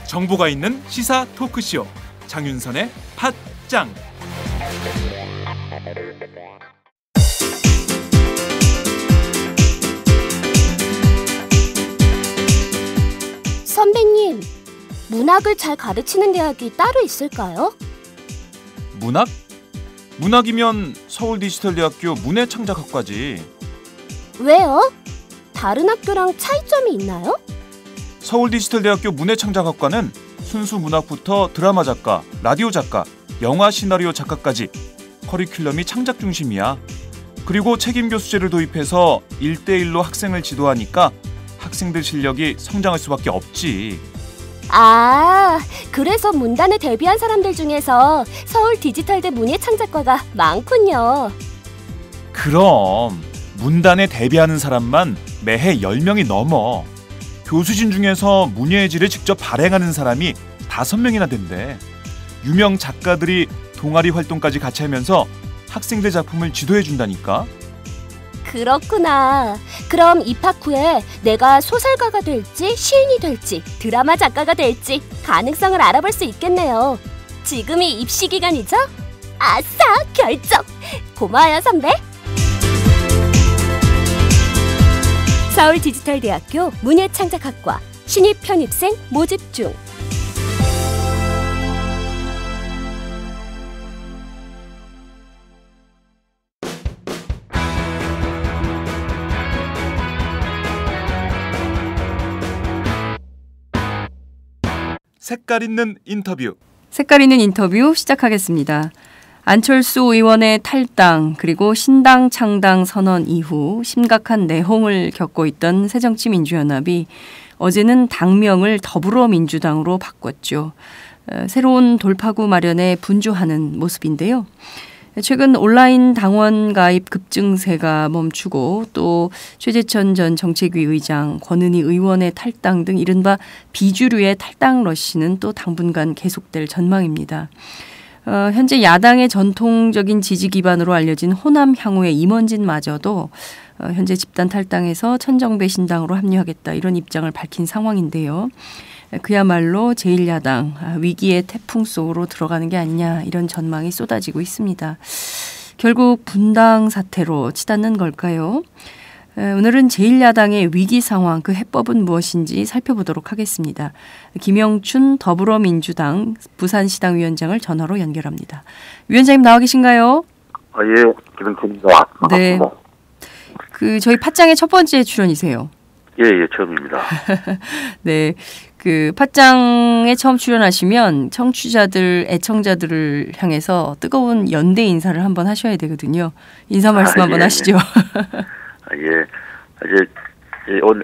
정보가 있는 시사 토크쇼 장윤선의 팟짱. 선배님, 문학을 잘 가르치는 대학이 따로 있을까요? 문학? 문학이면 서울디지털대학교 문해창작학과지. 왜요? 다른 학교랑 차이점이 있나요? 서울디지털대학교 문해창작학과는 순수 문학부터 드라마 작가, 라디오 작가, 영화 시나리오 작가까지 커리큘럼이 창작 중심이야. 그리고 책임 교수제를 도입해서 1대1로 학생을 지도하니까 학생들 실력이 성장할 수밖에 없지. 아, 그래서 문단에 데뷔한 사람들 중에서 서울디지털대 문예창작과가 많군요. 그럼 문단에 데뷔하는 사람만 매해 10명이 넘어. 교수진 중에서 문예의 질을 직접 발행하는 사람이 5명이나 된대. 유명 작가들이 동아리 활동까지 같이 하면서 학생들 작품을 지도해준다니까. 그렇구나. 그럼 입학 후에 내가 소설가가 될지 시인이 될지 드라마 작가가 될지 가능성을 알아볼 수 있겠네요. 지금이 입시 기간이죠? 아싸, 결정! 고마워요, 선배. 서울디지털대학교 문예창작학과 신입 편입생 모집 중. 색깔 있는 인터뷰. 색깔 있는 인터뷰 시작하겠습니다. 안철수 의원의 탈당 그리고 신당 창당 선언 이후 심각한 내홍을 겪고 있던 새정치민주연합이 어제는 당명을 더불어민주당으로 바꿨죠. 새로운 돌파구 마련에 분주하는 모습인데요. 최근 온라인 당원 가입 급증세가 멈추고 또 최재천 전 정책위 의장, 권은희 의원의 탈당 등 이른바 비주류의 탈당 러시는 또 당분간 계속될 전망입니다. 현재 야당의 전통적인 지지 기반으로 알려진 호남 향후의 임원진마저도 현재 집단 탈당해서 천정배 신당으로 합류하겠다 이런 입장을 밝힌 상황인데요. 그야말로 제1야당 위기의 태풍 속으로 들어가는 게 아니냐 이런 전망이 쏟아지고 있습니다. 결국 분당 사태로 치닫는 걸까요? 오늘은 제1야당의 위기 상황, 그 해법은 무엇인지 살펴보도록 하겠습니다. 김영춘 더불어민주당 부산시당위원장을 전화로 연결합니다. 위원장님 나와 계신가요? 예, 김영춘입니다. 네. 저희 팟짱의 첫 번째 출연이세요. 예, 처음입니다. 네. 팟짱에 처음 출연하시면 청취자들, 애청자들을 향해서 뜨거운 연대 인사를 한번 하셔야 되거든요. 인사 말씀 한번 하시죠. 이제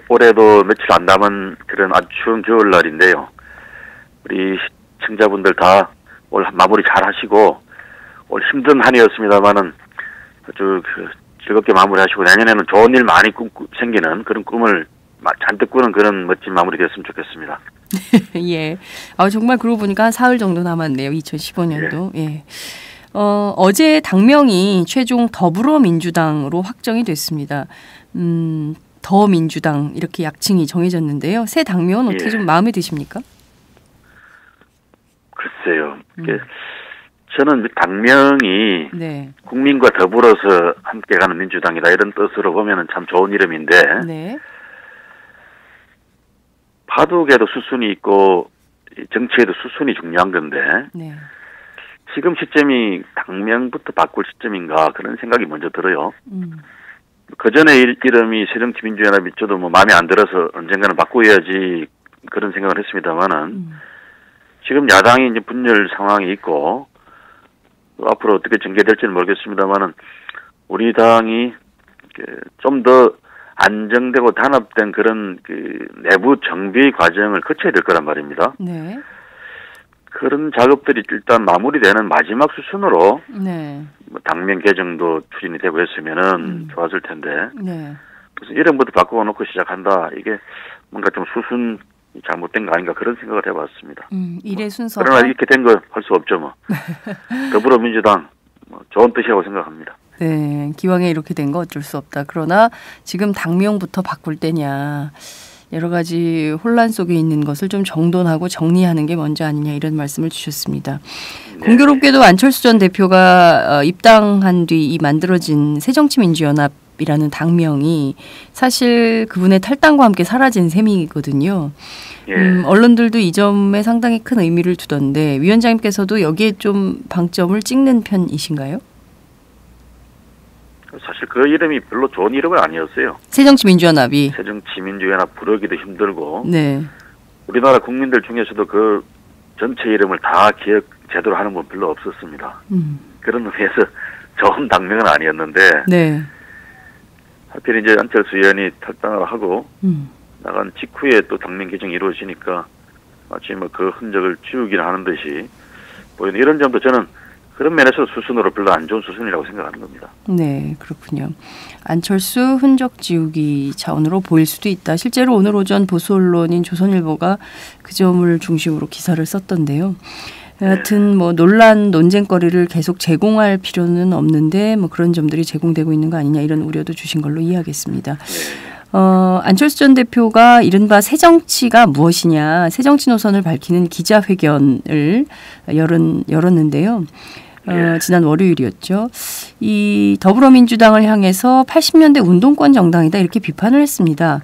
올해도 며칠 안 남은 그런 아주 추운 겨울날인데요. 우리 시청자분들 다 올 마무리 잘 하시고, 올 힘든 한 해였습니다만은 아주 즐겁게 마무리하시고 내년에는 좋은 일 많이 생기는 그런 꿈을 잔뜩 꾸는 그런 멋진 마무리 됐으면 좋겠습니다. 예. 정말 그러고 보니까 한 사흘 정도 남았네요. 2015년도. 예. 어제 당명이 최종 더불어민주당으로 확정이 됐습니다. 더민주당 이렇게 약칭이 정해졌는데요. 새 당명은 어떻게 좀 마음에 드십니까? 글쎄요. 저는 당명이 네. 국민과 더불어서 함께 가는 민주당이다 이런 뜻으로 보면은 참 좋은 이름인데 네. 바둑에도 수순이 있고 정치에도 수순이 중요한 건데 네. 지금 시점이 당명부터 바꿀 시점인가 그런 생각이 먼저 들어요. 그 전에 이름이 새정치민주연합이 저도 마음에 안 들어서 언젠가는 바꿔야지 그런 생각을 했습니다만은 지금 야당이 이제 분열 상황이 있고 앞으로 어떻게 전개될지는 모르겠습니다만은 우리 당이 좀 더 안정되고 단합된 그런 내부 정비 과정을 거쳐야 될 거란 말입니다. 네. 그런 작업들이 일단 마무리되는 마지막 수순으로 네. 당명 개정도 추진이 되고 했으면은 좋았을 텐데. 네. 그래서 이름부터 바꿔놓고 시작한다. 이게 뭔가 좀 수순이 잘못된 거 아닌가 그런 생각을 해봤습니다. 일의 순서가 그러나 이렇게 된 거 할 수 없죠 뭐. 더불어민주당 좋은 뜻이라고 생각합니다. 네, 기왕에 이렇게 된 거 어쩔 수 없다. 그러나 지금 당명부터 바꿀 때냐. 여러 가지 혼란 속에 있는 것을 좀 정돈하고 정리하는 게 먼저 아니냐 이런 말씀을 주셨습니다. 네. 공교롭게도 안철수 전 대표가 입당한 뒤 이 만들어진 새정치민주연합이라는 당명이 사실 그분의 탈당과 함께 사라진 셈이거든요. 예. 언론들도 이 점에 상당히 큰 의미를 두던데 위원장님께서도 여기에 좀 방점을 찍는 편이신가요? 사실 그 이름이 별로 좋은 이름은 아니었어요. 새정치민주연합이. 새정치민주연합 부르기도 힘들고. 네. 우리나라 국민들 중에서도 그 전체 이름을 다 기억 제대로 하는 분 별로 없었습니다. 그런 의미에서 좋은 당명은 아니었는데. 네. 하필 이제 안철수 의원이 탈당을 하고 나간 직후에 또 당명 개정이 이루어지니까 마치 뭐 그 흔적을 지우기는 하는 듯이 보이는 이런 점도 저는 그런 면에서 수순으로 별로 안 좋은 수순이라고 생각하는 겁니다. 네, 그렇군요. 안철수 흔적 지우기 차원으로 보일 수도 있다. 실제로 오늘 오전 보수 언론인 조선일보가 그 점을 중심으로 기사를 썼던데요. 여하튼 뭐 논쟁거리를 계속 제공할 필요는 없는데 뭐 그런 점들이 제공되고 있는 거 아니냐 이런 우려도 주신 걸로 이해하겠습니다. 안철수 전 대표가 이른바 새정치가 무엇이냐, 새정치 노선을 밝히는 기자회견을 열었는데요. 지난 월요일이었죠. 이 더불어민주당을 향해서 80년대 운동권 정당이다 이렇게 비판을 했습니다.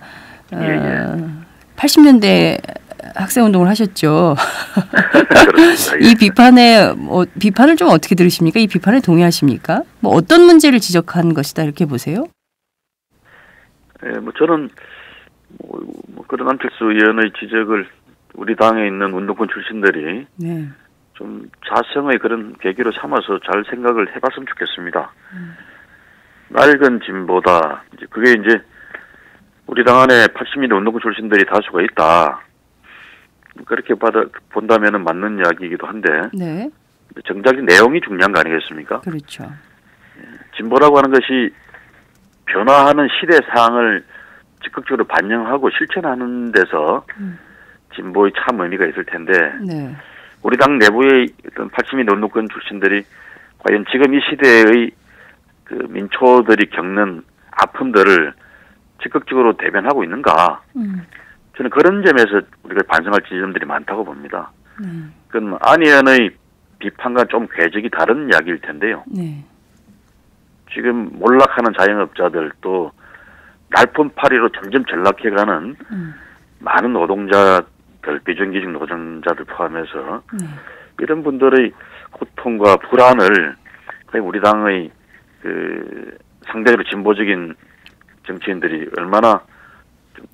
80년대 학생운동을 하셨죠. 이 비판을 좀 어떻게 들으십니까? 이 비판에 동의하십니까? 뭐 어떤 문제를 지적한 것이다 이렇게 보세요? 네, 뭐 저는 그런 안철수 의원의 지적을 우리 당에 있는 운동권 출신들이 네. 좀 자성의 그런 계기로 삼아서 잘 생각을 해봤으면 좋겠습니다. 낡은 진보다 이제 그게 이제 우리 당 안에 80년대 운동권 출신들이 다수가 있다. 그렇게 본다면은 맞는 이야기이기도 한데 네. 정작인 내용이 중요한 거 아니겠습니까? 그렇죠. 진보라고 하는 것이 변화하는 시대 상황을 적극적으로 반영하고 실천하는 데서 진보의 참 의미가 있을 텐데 네. 우리 당 내부의 어떤 80년대 운동권 출신들이 과연 지금 이 시대의 그 민초들이 겪는 아픔들을 적극적으로 대변하고 있는가? 저는 그런 점에서 우리가 반성할 지점들이 많다고 봅니다. 그건 안 의원의 비판과 좀 궤적이 다른 이야기일 텐데요. 네. 지금 몰락하는 자영업자들 또 날품팔이로 점점 전락해가는 많은 노동자들, 비정규직 노동자들 포함해서 이런 분들의 고통과 불안을 우리 당의 그 상대적으로 진보적인 정치인들이 얼마나 좀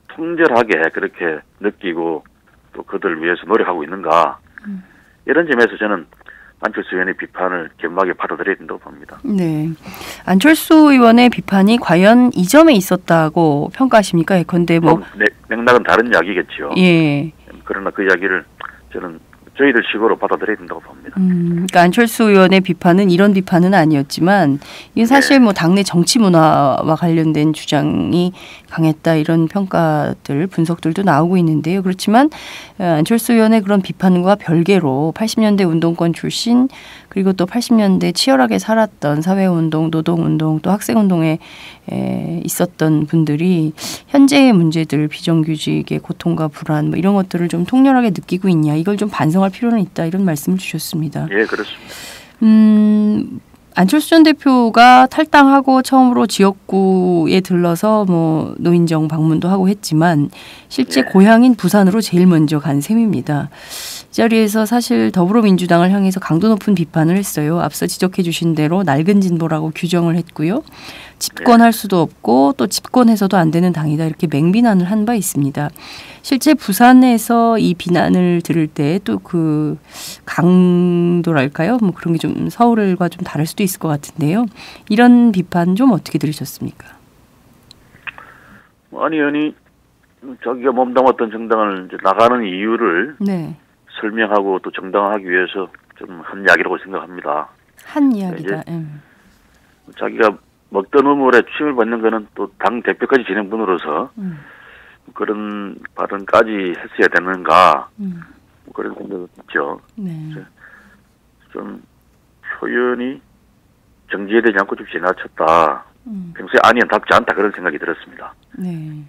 통절하게 그렇게 느끼고 또 그들 위해서 노력하고 있는가 이런 점에서 저는 안철수 의원의 비판을 겸하게 받아들여야 된다고 봅니다. 네, 안철수 의원의 비판이 과연 이 점에 있었다고 평가하십니까? 예컨대 맥락은 다른 이야기겠죠. 예. 그러나 그 이야기를 저는 저희들 식으로 받아들여야 된다고 봅니다. 그러니까 안철수 의원의 비판은 이런 비판은 아니었지만 이게 사실 뭐 당내 정치 문화와 관련된 주장이 강했다 이런 평가들 분석들도 나오고 있는데요. 그렇지만 안철수 의원의 그런 비판과 별개로 80년대 운동권 출신 그리고 또 80년대 치열하게 살았던 사회운동, 노동운동 또 학생운동에 있었던 분들이 현재의 문제들, 비정규직의 고통과 불안 뭐 이런 것들을 좀 통렬하게 느끼고 있냐 이걸 좀 반성할 필요는 있다 이런 말씀을 주셨습니다. 예, 그렇습니다. 안철수 전 대표가 탈당하고 처음으로 지역구에 들러서 뭐 노인정 방문도 하고 했지만 실제 고향인 부산으로 제일 먼저 간 셈입니다. 이 자리에서 사실 더불어민주당을 향해서 강도 높은 비판을 했어요. 앞서 지적해 주신 대로 낡은 진보라고 규정을 했고요. 집권할 수도 없고 또 집권해서도 안 되는 당이다 이렇게 맹비난을 한 바 있습니다. 실제 부산에서 이 비난을 들을 때 또 그 강도랄까요? 뭐 그런 게 좀 서울과 좀 다를 수도 있을 것 같은데요. 이런 비판 좀 어떻게 들으셨습니까? 아니 의원이 자기가 몸담았던 정당을 이제 나가는 이유를 네. 설명하고 또 정당화하기 위해서 좀 한 이야기라고 생각합니다. 한 이야기다. 자기가 먹던 우물에 취임을 받는 거는 또 당 대표까지 지낸 분으로서 그런 발언까지 했어야 되는가 뭐 그런 생각이 있죠. 네. 좀 표현이 정제되지 않고 좀 지나쳤다. 평소에 아니언답지 않다 그런 생각이 들었습니다. 네.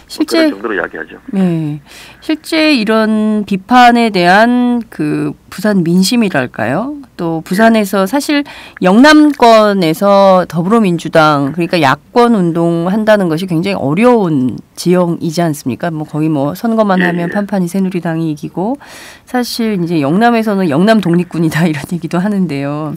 실제 그런 정도로 이야기하죠. 네, 실제 이런 비판에 대한 그 부산 민심이랄까요? 또 부산에서 사실 영남권에서 더불어민주당 그러니까 야권 운동한다는 것이 굉장히 어려운 지형이지 않습니까? 뭐 거의 뭐 선거만 하면 판판이 새누리당이 이기고 사실 이제 영남에서는 영남 독립군이다 이런 얘기도 하는데요.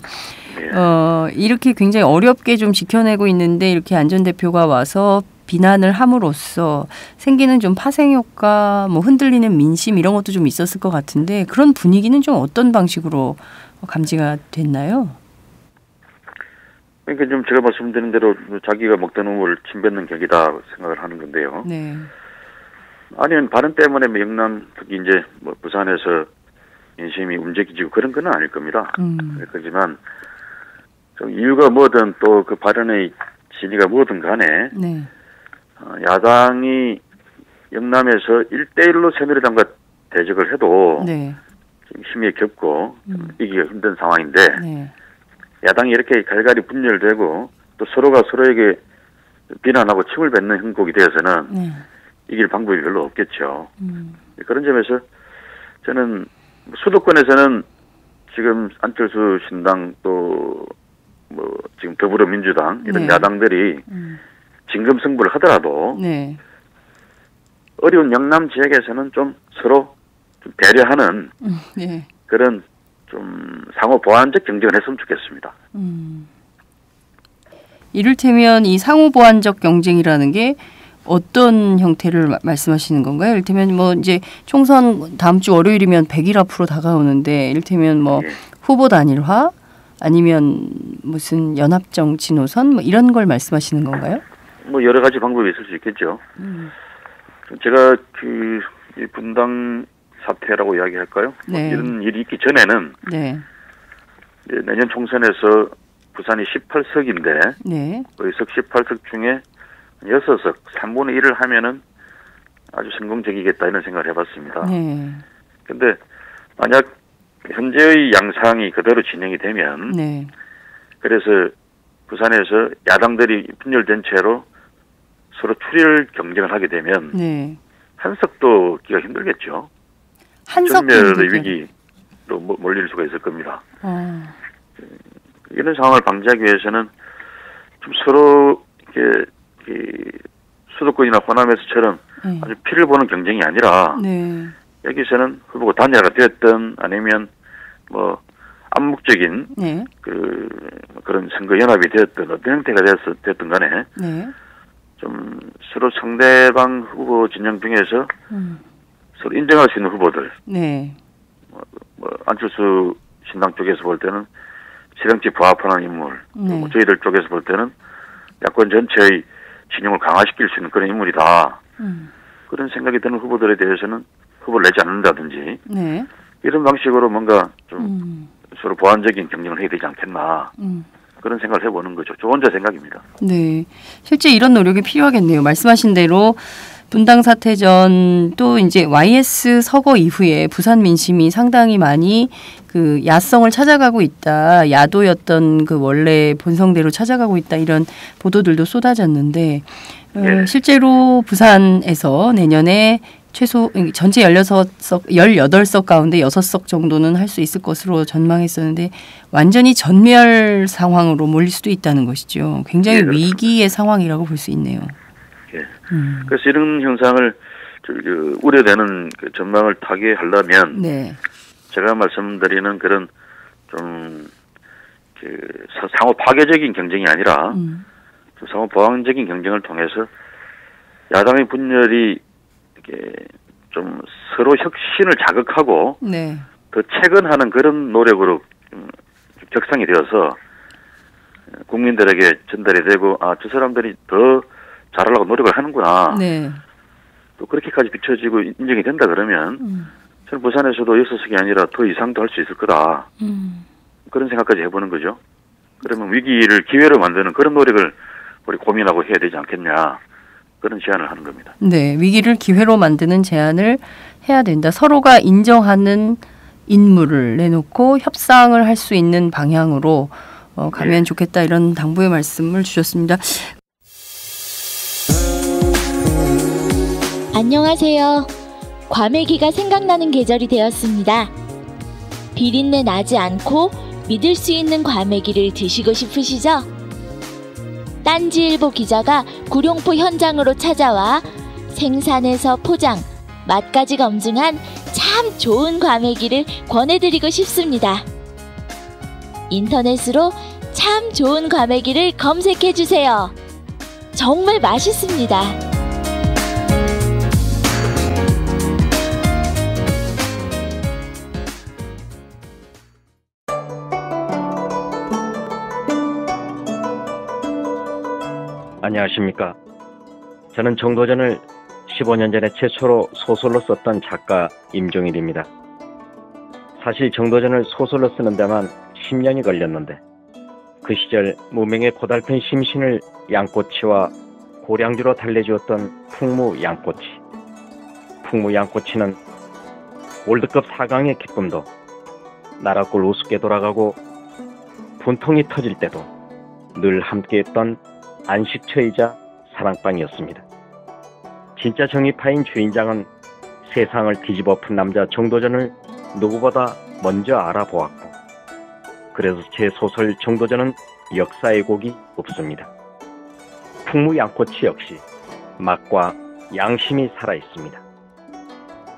이렇게 굉장히 어렵게 좀 지켜내고 있는데 이렇게 안 전 대표가 와서 비난을 함으로써 생기는 좀 파생 효과, 뭐 흔들리는 민심 이런 것도 좀 있었을 것 같은데 그런 분위기는 좀 어떤 방식으로 감지가 됐나요? 그러니까 좀 제가 말씀드린 대로 자기가 먹던 우물 침뱉는 격이다 생각을 하는 건데요. 네. 아니면 발언 때문에 영남 특히 이제 뭐 부산에서 민심이 움직이지고 그런 건 아닐 겁니다. 그렇지만 좀 이유가 뭐든 또 그 발언의 진위가 뭐든 간에 네. 야당이 영남에서 1대1로 새누리당과 대적을 해도 네. 지금 힘이 겹고 이기기가 힘든 상황인데 네. 야당이 이렇게 갈갈이 분열되고 또 서로가 서로에게 비난하고 침을 뱉는 형국이 되어서는 네. 이길 방법이 별로 없겠죠. 그런 점에서 저는 수도권에서는 지금 안철수 신당 또 뭐 지금 더불어민주당 이런 네. 야당들이 진검승부를 하더라도 네. 어려운 영남 지역에서는 좀 서로 좀 배려하는 네. 그런 좀 상호 보완적 경쟁을 했으면 좋겠습니다. 이를테면 이 상호 보완적 경쟁이라는 게 어떤 형태를 말씀하시는 건가요? 이를테면 뭐 이제 총선 다음 주 월요일이면 100일 앞으로 다가오는데 이를테면 뭐 후보 단일화 아니면 무슨 연합정치 노선 뭐 이런 걸 말씀하시는 건가요? 뭐 여러 가지 방법이 있을 수 있겠죠. 제가 그 분당 사태라고 이야기할까요? 네. 이런 일이 있기 전에는 네. 내년 총선에서 부산이 18석인데 네. 의석 18석 중에 6석 3분의 1을 하면은 아주 성공적이겠다 이런 생각을 해봤습니다. 네. 근데 만약 현재의 양상이 그대로 진행이 되면 네. 그래서 부산에서 야당들이 분열된 채로 서로 출혈 경쟁을 하게 되면 네. 한석도 기가 힘들겠죠. 한석 전멸의 위기로 몰릴 수가 있을 겁니다. 이런 상황을 방지하기 위해서는 좀 서로 이렇게 수도권이나 호남에서처럼 아주 피를 보는 경쟁이 아니라 네. 여기서는 후보가 단일화가 되었든 아니면 뭐 암묵적인 네. 그런 선거 연합이 되었든 어떤 형태가 됐든 간에 네. 좀 서로 상대방 후보 진영 중에서 서로 인정할 수 있는 후보들. 네. 뭐 안철수 신당 쪽에서 볼 때는 실정치 부합하는 인물. 네. 저희들 쪽에서 볼 때는 야권 전체의 진영을 강화시킬 수 있는 그런 인물이다. 그런 생각이 드는 후보들에 대해서는 후보를 내지 않는다든지 네. 이런 방식으로 뭔가 좀 서로 보완적인 경쟁을 해야 되지 않겠나. 그런 생각을 해보는 거죠. 저 혼자 생각입니다. 네. 실제 이런 노력이 필요하겠네요. 말씀하신 대로 분당 사태 전 또 이제 YS 서거 이후에 부산 민심이 상당히 많이 그 야성을 찾아가고 있다. 야도였던 그 원래 본성대로 찾아가고 있다. 이런 보도들도 쏟아졌는데 실제로 부산에서 내년에 최소 전체 18석 가운데 6석 정도는 할 수 있을 것으로 전망했었는데 완전히 전멸 상황으로 몰릴 수도 있다는 것이죠. 굉장히 위기의 상황이라고 볼 수 있네요. 예. 그래서 이런 현상을 우려되는 그 전망을 타개하려면 네. 제가 말씀드리는 그런 좀 상호 파괴적인 경쟁이 아니라 상호 보완적인 경쟁을 통해서 야당의 분열이 이렇게 좀 서로 혁신을 자극하고 네. 더 체근하는 그런 노력으로 격상이 되어서 국민들에게 전달이 되고 저 사람들이 더 잘하려고 노력을 하는구나. 네. 또 그렇게까지 비춰지고 인정이 된다 그러면 저는 부산에서도 6석이 아니라 더 이상도 할 수 있을 거다. 그런 생각까지 해보는 거죠. 그러면 위기를 기회로 만드는 그런 노력을 우리 고민하고 해야 되지 않겠냐. 그런 제안을 하는 겁니다. 네, 위기를 기회로 만드는 제안을 해야 된다. 서로가 인정하는 인물을 내놓고 협상을 할 수 있는 방향으로 가면 좋겠다 이런 당부의 말씀을 주셨습니다. 안녕하세요. 과메기가 생각나는 계절이 되었습니다. 비린내 나지 않고 믿을 수 있는 과메기를 드시고 싶으시죠? 딴지일보 기자가 구룡포 현장으로 찾아와 생산에서 포장, 맛까지 검증한 참 좋은 과메기를 권해드리고 싶습니다. 인터넷으로 참 좋은 과메기를 검색해주세요. 정말 맛있습니다. 안녕하십니까. 저는 정도전을 15년 전에 최초로 소설로 썼던 작가 임종일입니다. 사실 정도전을 소설로 쓰는 데만 10년이 걸렸는데 그 시절 무명의 고달픈 심신을 양꼬치와 고량주로 달래주었던 풍무 양꼬치. 풍무 양꼬치는 월드컵 4강의 기쁨도 나라골 우습게 돌아가고 분통이 터질 때도 늘 함께했던 안식처이자 사랑방이었습니다. 진짜 정의파인 주인장은 세상을 뒤집어엎은 남자 정도전을 누구보다 먼저 알아보았고, 그래서 제 소설 정도전은 역사의 곡이 없습니다. 풍무 양꼬치 역시 맛과 양심이 살아있습니다.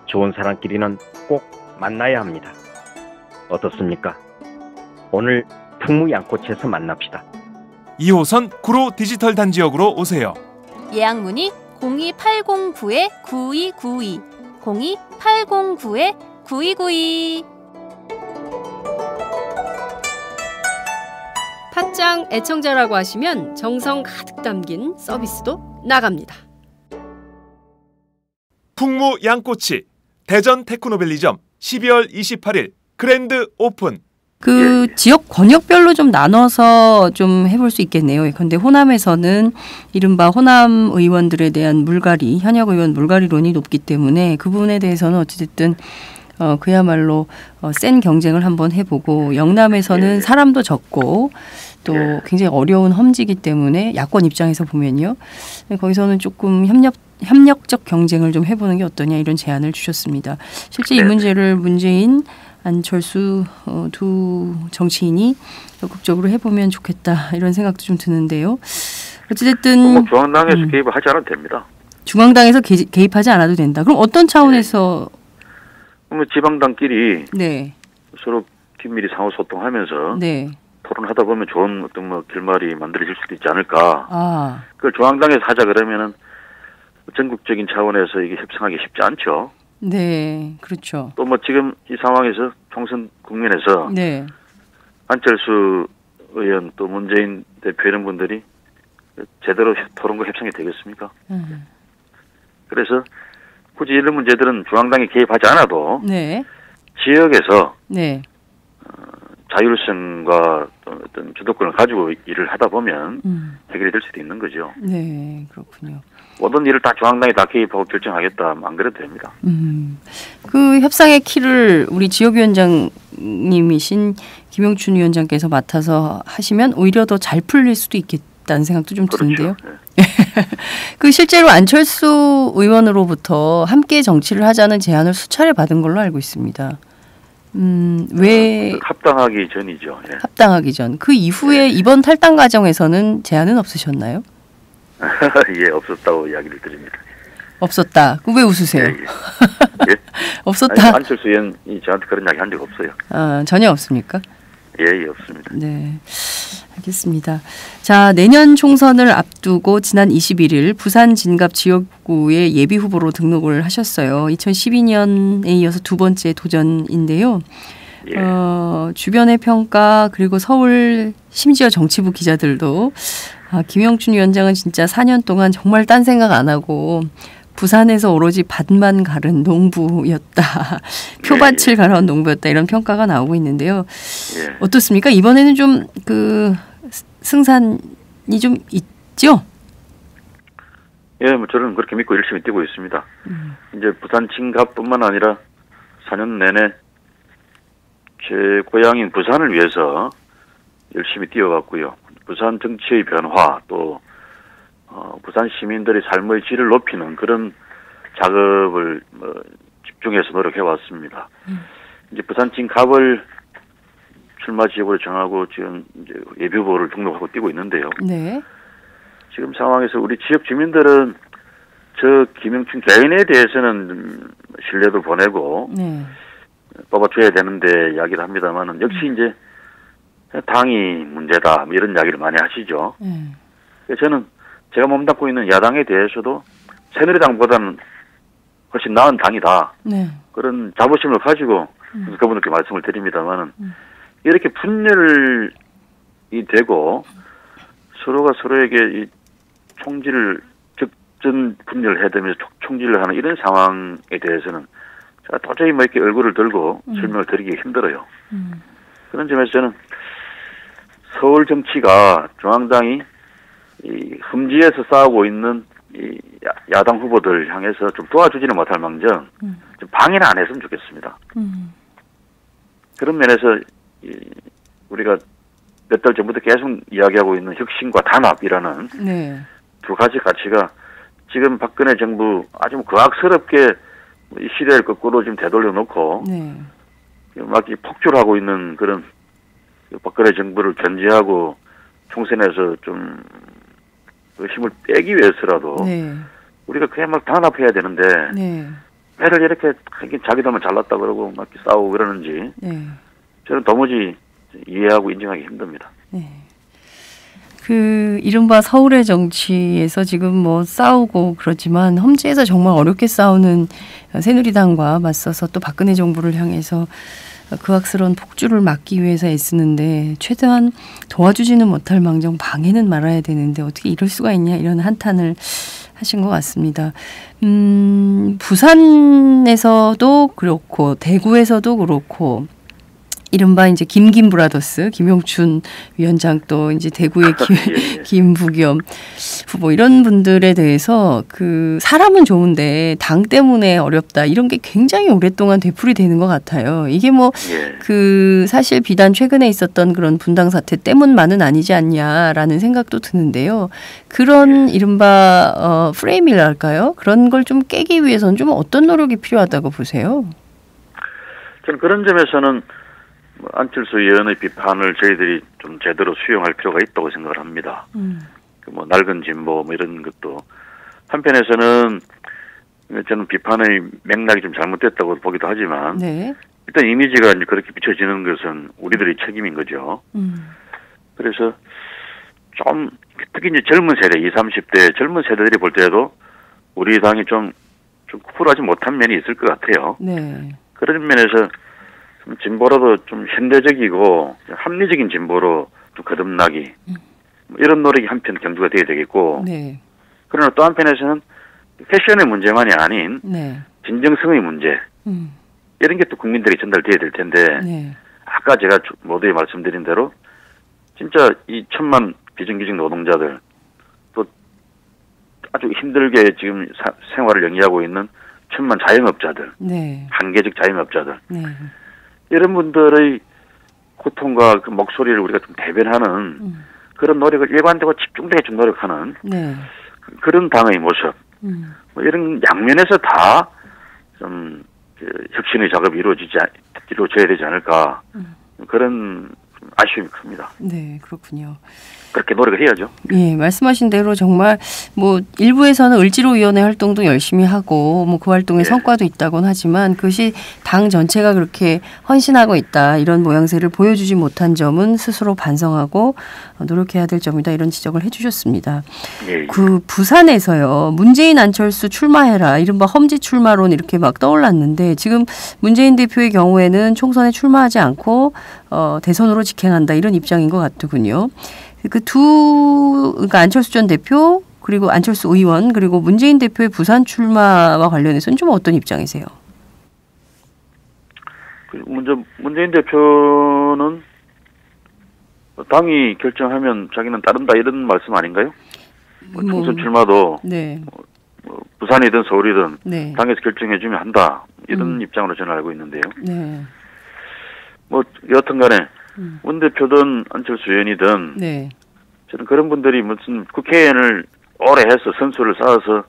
좋은 사람끼리는 꼭 만나야 합니다. 어떻습니까? 오늘 풍무 양꼬치에서 만납시다. 2호선 구로 디지털 단지역으로 오세요. 예약 문의 02809-9292 02809-9292. 팟짱 애청자라고 하시면 정성 가득 담긴 서비스도 나갑니다. 풍무 양꼬치 대전 테크노밸리점 12월 28일 그랜드 오픈. 지역 권역별로 좀 나눠서 좀 해볼 수 있겠네요. 그런데 호남에서는 이른바 호남 의원들에 대한 현역 의원 물갈이론이 높기 때문에 그 부분에 대해서는 어찌됐든 그야말로 센 경쟁을 한번 해보고, 영남에서는 사람도 적고 또 굉장히 어려운 험지기 때문에 야권 입장에서 보면요, 거기서는 조금 협력적 경쟁을 좀 해보는 게 어떠냐 이런 제안을 주셨습니다. 실제 이 문제를 문재인 안철수 두 정치인이 적극적으로 해보면 좋겠다 이런 생각도 좀 드는데요. 어찌됐든 중앙당에서 개입을 하지 않아도 됩니다. 중앙당에서 개입하지 않아도 된다. 그럼 어떤 차원에서? 지방당끼리 네. 서로 긴밀히 상호 소통하면서 네. 토론하다 보면 좋은 어떤 결말이 만들어질 수도 있지 않을까. 그걸 중앙당에서 하자 그러면은 전국적인 차원에서 이게 협상하기 쉽지 않죠. 네, 그렇죠. 또 지금 이 상황에서 총선 국면에서 안철수 의원 또 문재인 대표 이런 분들이 제대로 토론과 협상이 되겠습니까? 그래서 굳이 이런 문제들은 중앙당이 개입하지 않아도 지역에서 자율성과 어떤 주도권을 가지고 일을 하다 보면 해결이 될 수도 있는 거죠. 네, 그렇군요. 모든 일을 다 중앙당이 다 개입하고 결정하겠다, 안 그래도 됩니다. 그 협상의 키를 우리 지역위원장님이신 김영춘 위원장께서 맡아서 하시면 오히려 더 잘 풀릴 수도 있겠다는 생각도 좀 드는데요. 네. 그 실제로 안철수 의원으로부터 함께 정치를 하자는 제안을 수차례 받은 걸로 알고 있습니다. 왜 합당하기 전이죠. 합당하기 전. 그 이후에 이번 탈당 과정에서는 제안은 없으셨나요? 예, 없었다고 이야기를 드립니다. 없었다. 왜 웃으세요? 예? 없었다. 아니, 안철수 의원이 저한테 그런 이야기 한 적 없어요. 전혀 없습니까? 예, 없습니다. 네, 알겠습니다. 자, 내년 총선을 앞두고 지난 21일 부산 진갑 지역구의 예비 후보로 등록을 하셨어요. 2012년에 이어서 두 번째 도전인데요. 주변의 평가 그리고 서울 심지어 정치부 기자들도 김영춘 위원장은 진짜 4년 동안 정말 딴 생각 안 하고 부산에서 오로지 밭만 가른 농부였다. 표밭을 갈아온 농부였다. 이런 평가가 나오고 있는데요. 어떻습니까? 이번에는 좀 그 승산이 좀 있죠? 예, 뭐 저는 그렇게 믿고 열심히 뛰고 있습니다. 이제 부산 진갑뿐만 아니라 4년 내내 제 고향인 부산을 위해서 열심히 뛰어갔고요. 부산 정치의 변화 또 부산 시민들의 삶의 질을 높이는 그런 작업을 집중해서 노력해 왔습니다. 이제 부산 진갑을 출마 지역으로 정하고 지금 이제 예비후보를 등록하고 뛰고 있는데요. 네. 지금 상황에서 우리 지역 주민들은 저 김영춘 개인에 대해서는 신뢰도 보내고 네. 뽑아줘야 되는데 이야기를 합니다만은 역시 이제 당이 문제다 뭐 이런 이야기를 많이 하시죠. 그래서 저는 제가 몸담고 있는 야당에 대해서도 새누리당보다는 훨씬 나은 당이다. 네. 그런 자부심을 가지고 그분들께 말씀을 드립니다만은 이렇게 분열이 되고 서로가 서로에게 이 총질을 적전 분열을 해대면서 총질을 하는 이런 상황에 대해서는 제가 도저히 뭐 이렇게 얼굴을 들고 설명을 드리기 힘들어요. 그런 점에서 저는 서울 정치가 중앙당이 이 흠지에서 싸우고 있는 이 야당 후보들 향해서 좀 도와주지는 못할 망정 좀 방해는 안 했으면 좋겠습니다. 그런 면에서 우리가 몇 달 전부터 계속 이야기하고 있는 혁신과 단합이라는 네. 두 가지 가치가 지금 박근혜 정부 아주 과학스럽게 이 시대를 거꾸로 지금 되돌려 놓고 네. 막 폭주하고 있는 그런 박근혜 정부를 견제하고 총선에서 좀 힘을 빼기 위해서라도 네. 우리가 그냥 막 단합해야 되는데 네. 애를 이렇게 자기들만 잘났다 그러고 막 싸우고 그러는지 네. 저는 도무지 이해하고 인정하기 힘듭니다. 네. 그 이른바 서울의 정치에서 지금 뭐 싸우고 그렇지만 험지에서 정말 어렵게 싸우는 새누리당과 맞서서 또 박근혜 정부를 향해서 극악스러운 폭주를 막기 위해서 애쓰는데 최대한 도와주지는 못할 망정 방해는 말아야 되는데 어떻게 이럴 수가 있냐 이런 한탄을 하신 것 같습니다. 부산에서도 그렇고 대구에서도 그렇고 이른바 이제 김김 브라더스, 김용춘 위원장 또 이제 대구의 김부겸 후보 이런 분들에 대해서 그 사람은 좋은데 당 때문에 어렵다 이런 게 굉장히 오랫동안 되풀이 되는 것 같아요. 이게 뭐 그 사실 비단 최근에 있었던 그런 분당 사태 때문만은 아니지 않냐라는 생각도 드는데요. 그런 이른바 프레임이랄까요? 그런 걸 좀 깨기 위해서는 좀 어떤 노력이 필요하다고 보세요? 저는 그런 점에서는 안철수 의원의 비판을 저희들이 좀 제대로 수용할 필요가 있다고 생각을 합니다. 그 뭐 낡은 진보 뭐 이런 것도 한편에서는 저는 비판의 맥락이 좀 잘못됐다고 보기도 하지만 네. 일단 이미지가 이제 그렇게 비춰지는 것은 우리들의 책임인 거죠. 그래서 좀 특히 이제 젊은 세대, 20, 30대 젊은 세대들이 볼 때도 우리 당이 좀 쿨하지 못한 면이 있을 것 같아요. 네. 그런 면에서 좀 진보라도 좀 현대적이고 합리적인 진보로 좀 거듭나기 이런 노력이 한편 경주가 돼야 되겠고 네. 그러나 또 한편에서는 패션의 문제만이 아닌 네. 진정성의 문제 이런 게 또 국민들이 전달돼야 될 텐데 네. 아까 제가 모두에 말씀드린 대로 진짜 이 1,000만 비정규직 노동자들 또 아주 힘들게 지금 생활을 영위하고 있는 1,000만 자영업자들 네. 한계적 자영업자들 네. 이런 분들의 고통과 그 목소리를 우리가 좀 대변하는 그런 노력을 일관되고 집중되게 좀 노력하는 네. 그런 당의 모습 뭐 이런 양면에서 다 좀 혁신의 작업이 이루어져야 되지 않을까 그런 아쉬움이 큽니다. 네, 그렇군요. 그렇게 노력을 해야죠. 예, 말씀하신 대로 정말 뭐 일부에서는 을지로위원회 활동도 열심히 하고 뭐 그 활동에 성과도 있다곤 하지만 그것이 당 전체가 그렇게 헌신하고 있다 이런 모양새를 보여주지 못한 점은 스스로 반성하고 노력해야 될 점이다 이런 지적을 해주셨습니다. 예. 그 부산에서요 문재인 안철수 출마해라 이른바 험지 출마론 이렇게 막 떠올랐는데 지금 문재인 대표의 경우에는 총선에 출마하지 않고 대선으로 직행한다 이런 입장인 것 같더군요. 그러니까 안철수 전 대표 그리고 안철수 의원 그리고 문재인 대표의 부산 출마와 관련해서는 좀 어떤 입장이세요? 먼저 문재인 대표는 당이 결정하면 자기는 따른다 이런 말씀 아닌가요? 총선 출마도 네. 부산이든 서울이든 네. 당에서 결정해주면 한다. 이런 입장으로 저는 알고 있는데요. 네. 뭐 여튼간에 문 대표든 안철수 의원이든 네. 저는 그런 분들이 무슨 국회의원을 오래 해서 선수를 쌓아서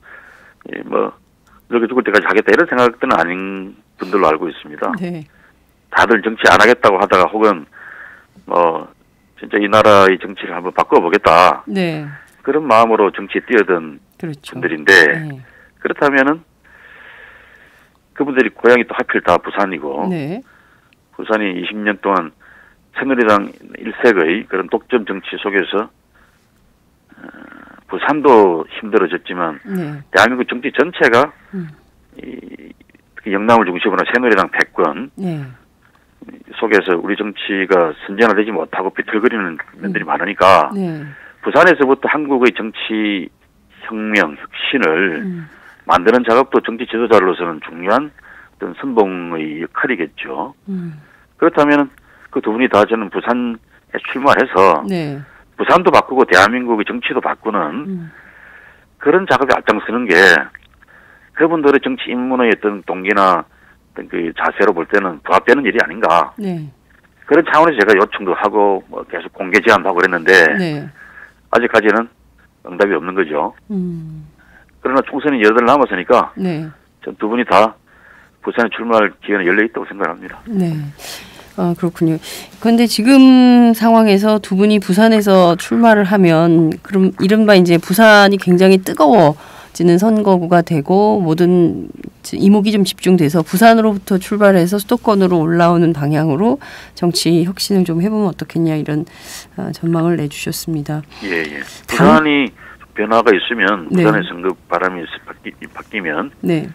뭐 이렇게 죽을 때까지 하겠다 이런 생각들은 아닌 분들로 알고 있습니다. 네. 다들 정치 안 하겠다고 하다가 혹은 뭐 진짜 이 나라의 정치를 한번 바꿔보겠다. 네. 그런 마음으로 정치에 뛰어든 그렇죠. 분들인데 네. 그렇다면은 그분들이 고향이 또 하필 다 부산이고 네. 부산이 20년 동안 새누리당 일색의 그런 독점 정치 속에서 부산도 힘들어졌지만 네. 대한민국 정치 전체가 특히 영남을 중심으로 새누리당 패권 네. 속에서 우리 정치가 선진화되지 못하고 비틀거리는 면들이 많으니까 네. 부산에서부터 한국의 정치 혁명, 혁신을 만드는 작업도 정치 지도자로서는 중요한 어떤 선봉의 역할이겠죠. 그렇다면 그 두 분이 다 저는 부산에 출마해서 네. 부산도 바꾸고 대한민국의 정치도 바꾸는 그런 작업에 앞장서는 게 그분들의 정치 입문의 어떤 동기나 어떤 그 자세로 볼 때는 부합되는 일이 아닌가. 네. 그런 차원에서 제가 요청도 하고 뭐 계속 공개 제안도 하고 그랬는데 네. 아직까지는 응답이 없는 거죠. 그러나 총선이 8달 남았으니까 네. 전 두 분이 다 부산에 출마할 기회는 열려 있다고 생각합니다. 네. 아, 그렇군요. 그런데 지금 상황에서 두 분이 부산에서 출마를 하면 그럼 이른바 이제 부산이 굉장히 뜨거워지는 선거구가 되고 모든 이목이 좀 집중돼서 부산으로부터 출발해서 수도권으로 올라오는 방향으로 정치 혁신을 좀 해보면 어떻겠냐 이런 전망을 내주셨습니다. 예. 부산이 변화가 있으면 네. 부산의 선거 바람이 바뀌면 네.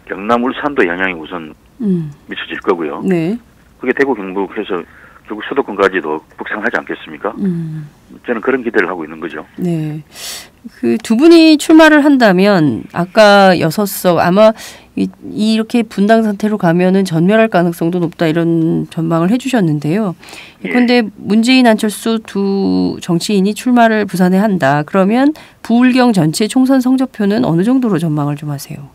경남, 울산도 영향이 우선 미쳐질 거고요. 네. 그게 대구, 경북해서 결국 수도권까지도 북상하지 않겠습니까? 저는 그런 기대를 하고 있는 거죠. 네. 그 두 분이 출마를 한다면 아까 6석 아마 이렇게 분당 상태로 가면은 전멸할 가능성도 높다 이런 전망을 해주셨는데요. 그런데 문재인, 안철수 두 정치인이 출마를 부산에 한다. 그러면 부울경 전체 총선 성적표는 어느 정도로 전망을 좀 하세요?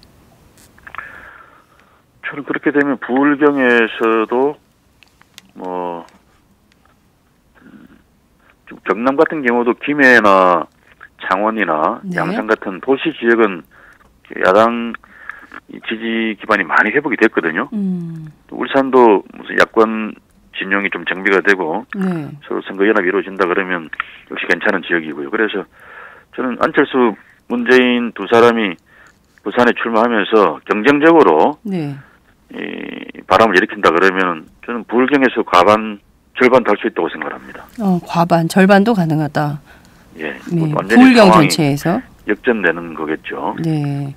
저는 그렇게 되면 부울경에서도 뭐 경남 같은 경우도 김해나 창원이나 네. 양산 같은 도시 지역은 야당 지지 기반이 많이 회복이 됐거든요. 울산도 무슨 야권 진영이 좀 정비가 되고 네. 서로 선거연합이 이루어진다 그러면 역시 괜찮은 지역이고요. 그래서 저는 안철수, 문재인 두 사람이 부산에 출마하면서 경쟁적으로 네. 이 바람을 일으킨다 그러면 저는 부울경에서 과반 절반 달 수 있다고 생각합니다. 과반, 절반도 가능하다. 예, 네. 완전히 부울경 상황이 전체에서. 역전되는 거겠죠. 네.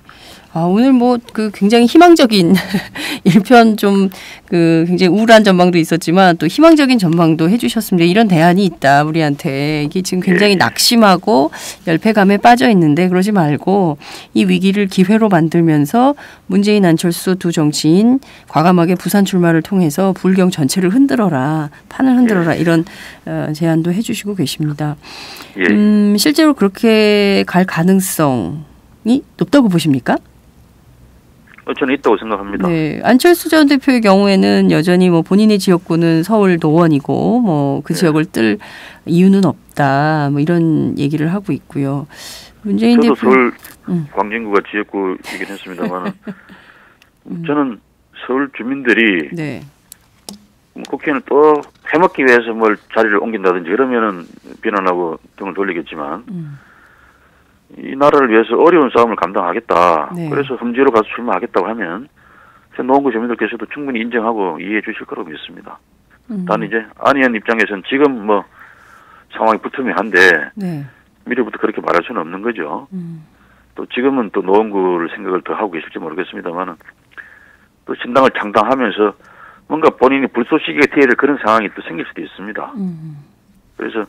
아, 오늘 뭐 그 굉장히 희망적인 일편 좀 그 굉장히 우울한 전망도 있었지만 또 희망적인 전망도 해주셨습니다. 이런 대안이 있다 우리한테. 이게 지금 굉장히 낙심하고 열패감에 빠져 있는데 그러지 말고 이 위기를 기회로 만들면서 문재인, 안철수 두 정치인 과감하게 부산 출마를 통해서 부울경 전체를 흔들어라, 판을 흔들어라 이런 제안도 해주시고 계십니다. 실제로 그렇게 갈 가능성이 높다고 보십니까? 저는 있다고 생각합니다. 네, 안철수 전 대표의 경우에는 여전히 뭐 본인의 지역구는 서울 노원이고 뭐 그 지역을 뜰 이유는 없다. 뭐 이런 얘기를 하고 있고요. 문재인 저도 대표 서울 광진구가 지역구이긴 했습니다만 저는 서울 주민들이 네. 국회의원을 또 해먹기 위해서 뭘 자리를 옮긴다든지 그러면은 비난하고 등을 돌리겠지만 이 나라를 위해서 어려운 싸움을 감당하겠다. 네. 그래서 험지로 가서 출마하겠다고 하면 노원구 주민들께서도 충분히 인정하고 이해해 주실 거라고 믿습니다. 단 이제 안 의원 입장에서는 지금 뭐 상황이 불투명한데 네. 미래부터 그렇게 말할 수는 없는 거죠. 또 지금은 또 노원구를 생각을 더 하고 계실지 모르겠습니다만은 또 신당을 창당하면서 뭔가 본인이 불쏘시개에 튀어야 될 그런 상황이 또 생길 수도 있습니다. 그래서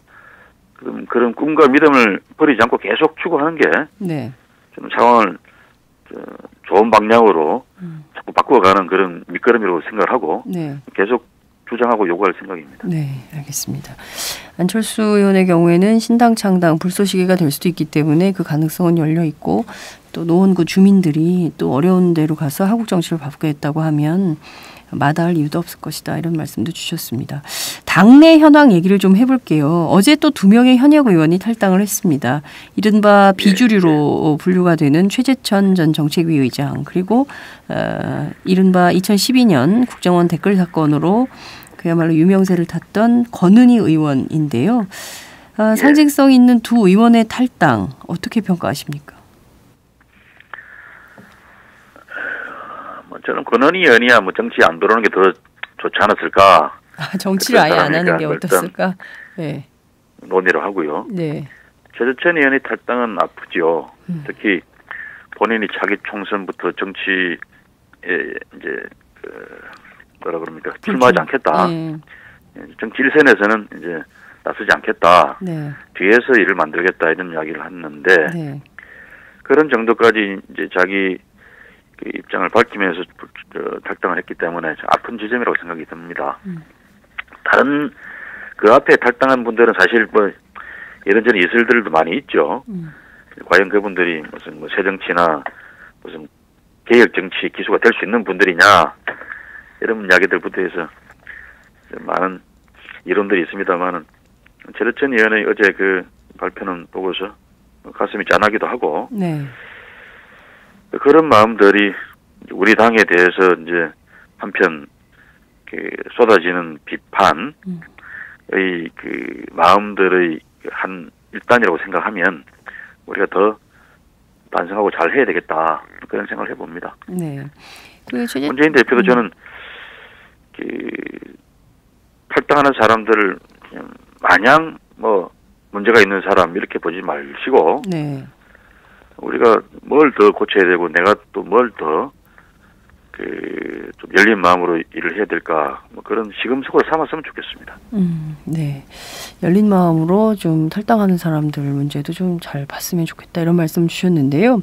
그런 꿈과 믿음을 버리지 않고 계속 추구하는 게 네. 좀 상황을 좋은 방향으로 자꾸 바꿔가는 그런 밑거름이라고 생각을 하고 네. 계속 주장하고 요구할 생각입니다. 네, 알겠습니다. 안철수 의원의 경우에는 신당 창당 불쏘시개가 될 수도 있기 때문에 그 가능성은 열려 있고 또 노원구 주민들이 또 어려운 데로 가서 한국 정치를 바꾸겠다고 하면 마다할 이유도 없을 것이다. 이런 말씀도 주셨습니다. 당내 현황 얘기를 좀 해볼게요. 어제 또 2명의 현역 의원이 탈당을 했습니다. 이른바 비주류로 분류가 되는 최재천 전 정책위 의장, 그리고 이른바 2012년 국정원 댓글 사건으로 그야말로 유명세를 탔던 권은희 의원인데요. 상징성 있는 두 의원의 탈당 어떻게 평가하십니까? 저는 권은희 의원이야 정치에 안 들어오는 게 더 좋지 않았을까. 정치를 아예 안 하는 게 어떻을까? 네. 논의를 하고요. 네. 최재천 의원의 탈당은 아프죠. 특히 본인이 차기 총선부터 정치에 이제 뭐라 그럽니까? 출마하지 않겠다. 네. 정치 일선에서는 이제 나서지 않겠다. 네. 뒤에서 일을 만들겠다 이런 이야기를 했는데 네. 그런 정도까지 이제 자기 그 입장을 밝히면서 탈당을 했기 때문에 아픈 지점이라고 생각이 듭니다. 다른 그 앞에 탈당한 분들은 사실 뭐 이런저런 이설들도 많이 있죠. 과연 그분들이 무슨 뭐 새정치나 무슨 개혁 정치 기수가 될 수 있는 분들이냐 이런 이야기들부터 해서 많은 이론들이 있습니다만은 최재천 의원의 어제 그 발표는 보고서 가슴이 짠하기도 하고. 네. 그런 마음들이 우리 당에 대해서 이제 한편 그 쏟아지는 비판의 그 마음들의 한 일단이라고 생각하면 우리가 더 반성하고 잘 해야 되겠다 그런 생각을 해봅니다. 네. 문재인 대표도 저는 그 탈당하는 사람들을 마냥 뭐 문제가 있는 사람 이렇게 보지 마시고. 네. 우리가 뭘 더 고쳐야 되고 내가 또 뭘 더 좀 열린 마음으로 일을 해야 될까 뭐 그런 시금석으로 삼았으면 좋겠습니다. 네, 열린 마음으로 좀 탈당하는 사람들 문제도 좀 잘 봤으면 좋겠다 이런 말씀 주셨는데요.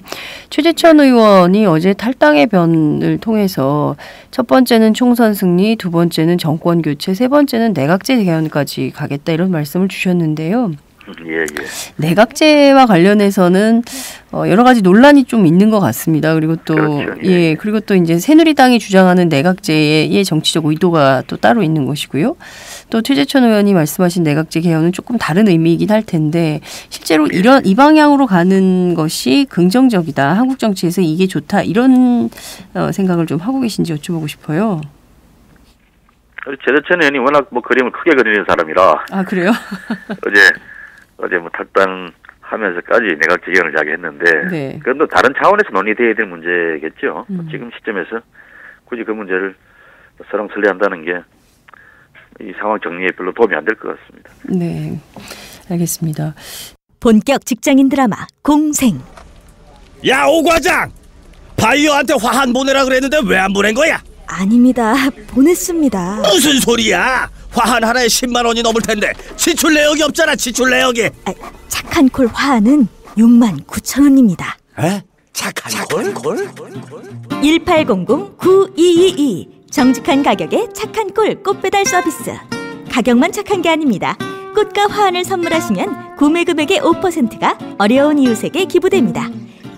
최재천 의원이 어제 탈당의 변을 통해서 첫 번째는 총선 승리, 두 번째는 정권 교체, 세 번째는 내각제 개헌까지 가겠다 이런 말씀을 주셨는데요. 예. 내각제와 관련해서는 여러 가지 논란이 좀 있는 것 같습니다. 그리고 또 그렇죠. 그리고 또 이제 새누리당이 주장하는 내각제의 정치적 의도가 또 따로 있는 것이고요. 또 최재천 의원이 말씀하신 내각제 개헌은 조금 다른 의미이긴 할 텐데 실제로 이 방향으로 가는 것이 긍정적이다. 한국 정치에서 이게 좋다. 이런 생각을 좀 하고 계신지 여쭤보고 싶어요. 최재천 의원이 워낙 뭐 그림을 크게 그리는 사람이라. 아, 그래요? 어제 뭐 탈당하면서까지 내각제 개헌을 이야기했는데 네. 그건 또 다른 차원에서 논의돼야 될 문제겠죠. 지금 시점에서 굳이 그 문제를 설렁설레한다는 게 이 상황 정리에 별로 도움이 안 될 것 같습니다. 네, 알겠습니다. 본격 직장인 드라마 공생. 야, 오 과장! 바이어한테 화한 보내라 그랬는데 왜 안 보낸 거야? 아닙니다. 보냈습니다. 무슨 소리야? 화한 하나에 10만 원이 넘을 텐데 지출 내역이 없잖아. 지출 내역이. 착한 콜 화한은 6만 9천 원입니다. 에? 착한 콜? 1800-9222 정직한 가격에 착한 콜 꽃배달 서비스. 가격만 착한 게 아닙니다. 꽃과 화환을 선물하시면 구매 금액의 5%가 어려운 이웃에게 기부됩니다.